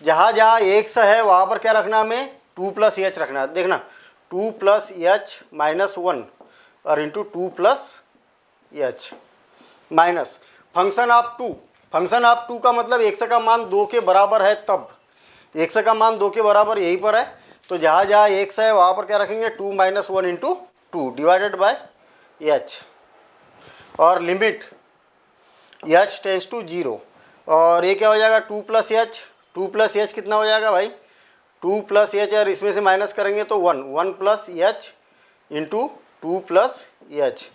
जहाँ x है वहाँ पर क्या रखना है, हमें 2 प्लस एच रखना है। देखना 2 प्लस एच -1 और into 2 plus h minus function of 2, function of 2 का मतलब x का मान 2 के बराबर है, तब x का मान 2 के बराबर यहीं पर है, तो जहाँ जहाँ x है वहाँ पर क्या रखेंगे, 2 - 1 इंटू 2 डिवाइडेड बाय एच, और लिमिट एच टेंस टू 0, और ये क्या हो जाएगा 2 प्लस एच कितना हो जाएगा भाई, 2 प्लस एच, और इसमें से माइनस करेंगे तो 1 plus H into 2 plus h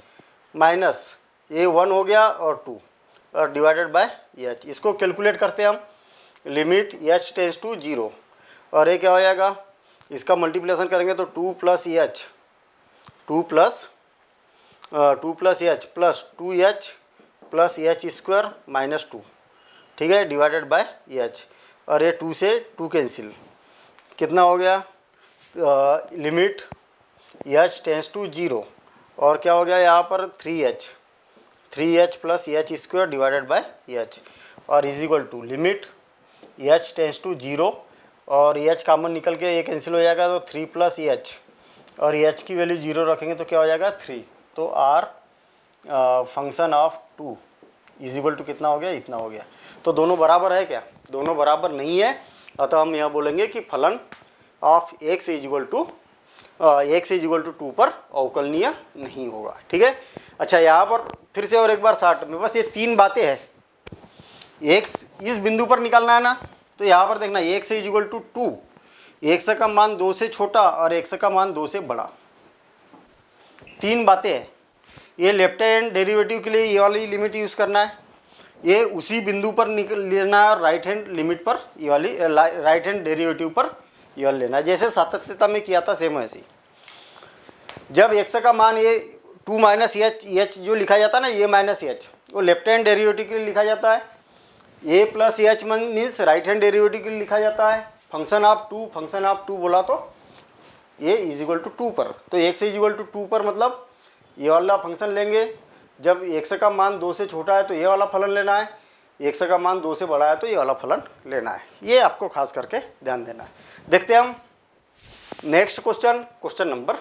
minus ये 1 हो गया और 2 और डिवाइडेड बाय एच। इसको कैलकुलेट करते हैं हम, लिमिट एच टेंस टू 0 और ये क्या हो जाएगा, इसका मल्टीप्लिकेशन करेंगे तो 2 plus H plus 2h plus h square minus 2, ठीक है, डिवाइडेड बाय एच, और ये 2 से 2 कैंसिल, कितना हो गया, लिमिट एच टेंस टू 0 और क्या हो गया यहाँ पर 3h plus h square divided by h, और is equal to limit h tends to 0 और एच कॉमन निकल के ये कैंसिल हो जाएगा, तो 3 प्लस एच और एच की वैल्यू 0 रखेंगे तो क्या हो जाएगा 3, तो r function of 2 is equal to कितना हो गया, इतना हो गया। तो दोनों बराबर है क्या, दोनों बराबर नहीं है, अतः हम यह बोलेंगे कि फलन of x is equal to 2 पर अवकलनीय नहीं होगा, ठीक है। अच्छा यहाँ पर फिर से और एक बार शार्ट में बस ये 3 बातें हैं, x इस बिंदु पर निकालना है ना, तो यहाँ पर देखना x is equal to 2, x का मान 2 से छोटा और x का मान 2 से बड़ा, 3 बातें हैं। ये लेफ्ट हैंड डेरिवेटिव के लिए ये वाली लिमिट यूज़ करना है, ये उसी बिंदु पर निकल लेना है, और राइट हैंड लिमिट पर ये वाली राइट हैंड डेरिवेटिव पर ये वाला लेना है, जैसे सातत्यता में किया था सेम ऐसी। जब x का मान ये 2 माइनस एच जो लिखा जाता है ना, ये माइनस एच वो लेफ्ट हैंड डेरिवेटिव के लिए लिखा जाता है, a plus h means right hand derivative के लिए लिखा जाता है। फंक्शन ऑफ 2 बोला तो ये इज इक्वल टू 2 पर, तो x इज इक्वल टू 2 पर मतलब ये वाला फंक्शन लेंगे, जब x का मान 2 से छोटा है तो ये वाला फलन लेना है, 1 का मान 2 से बड़ा है तो ये वाला फलन लेना है, ये आपको खास करके ध्यान देना है। देखते हैं हम नेक्स्ट क्वेश्चन, क्वेश्चन नंबर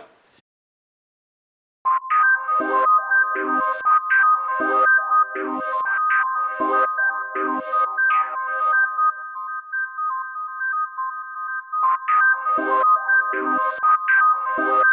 6।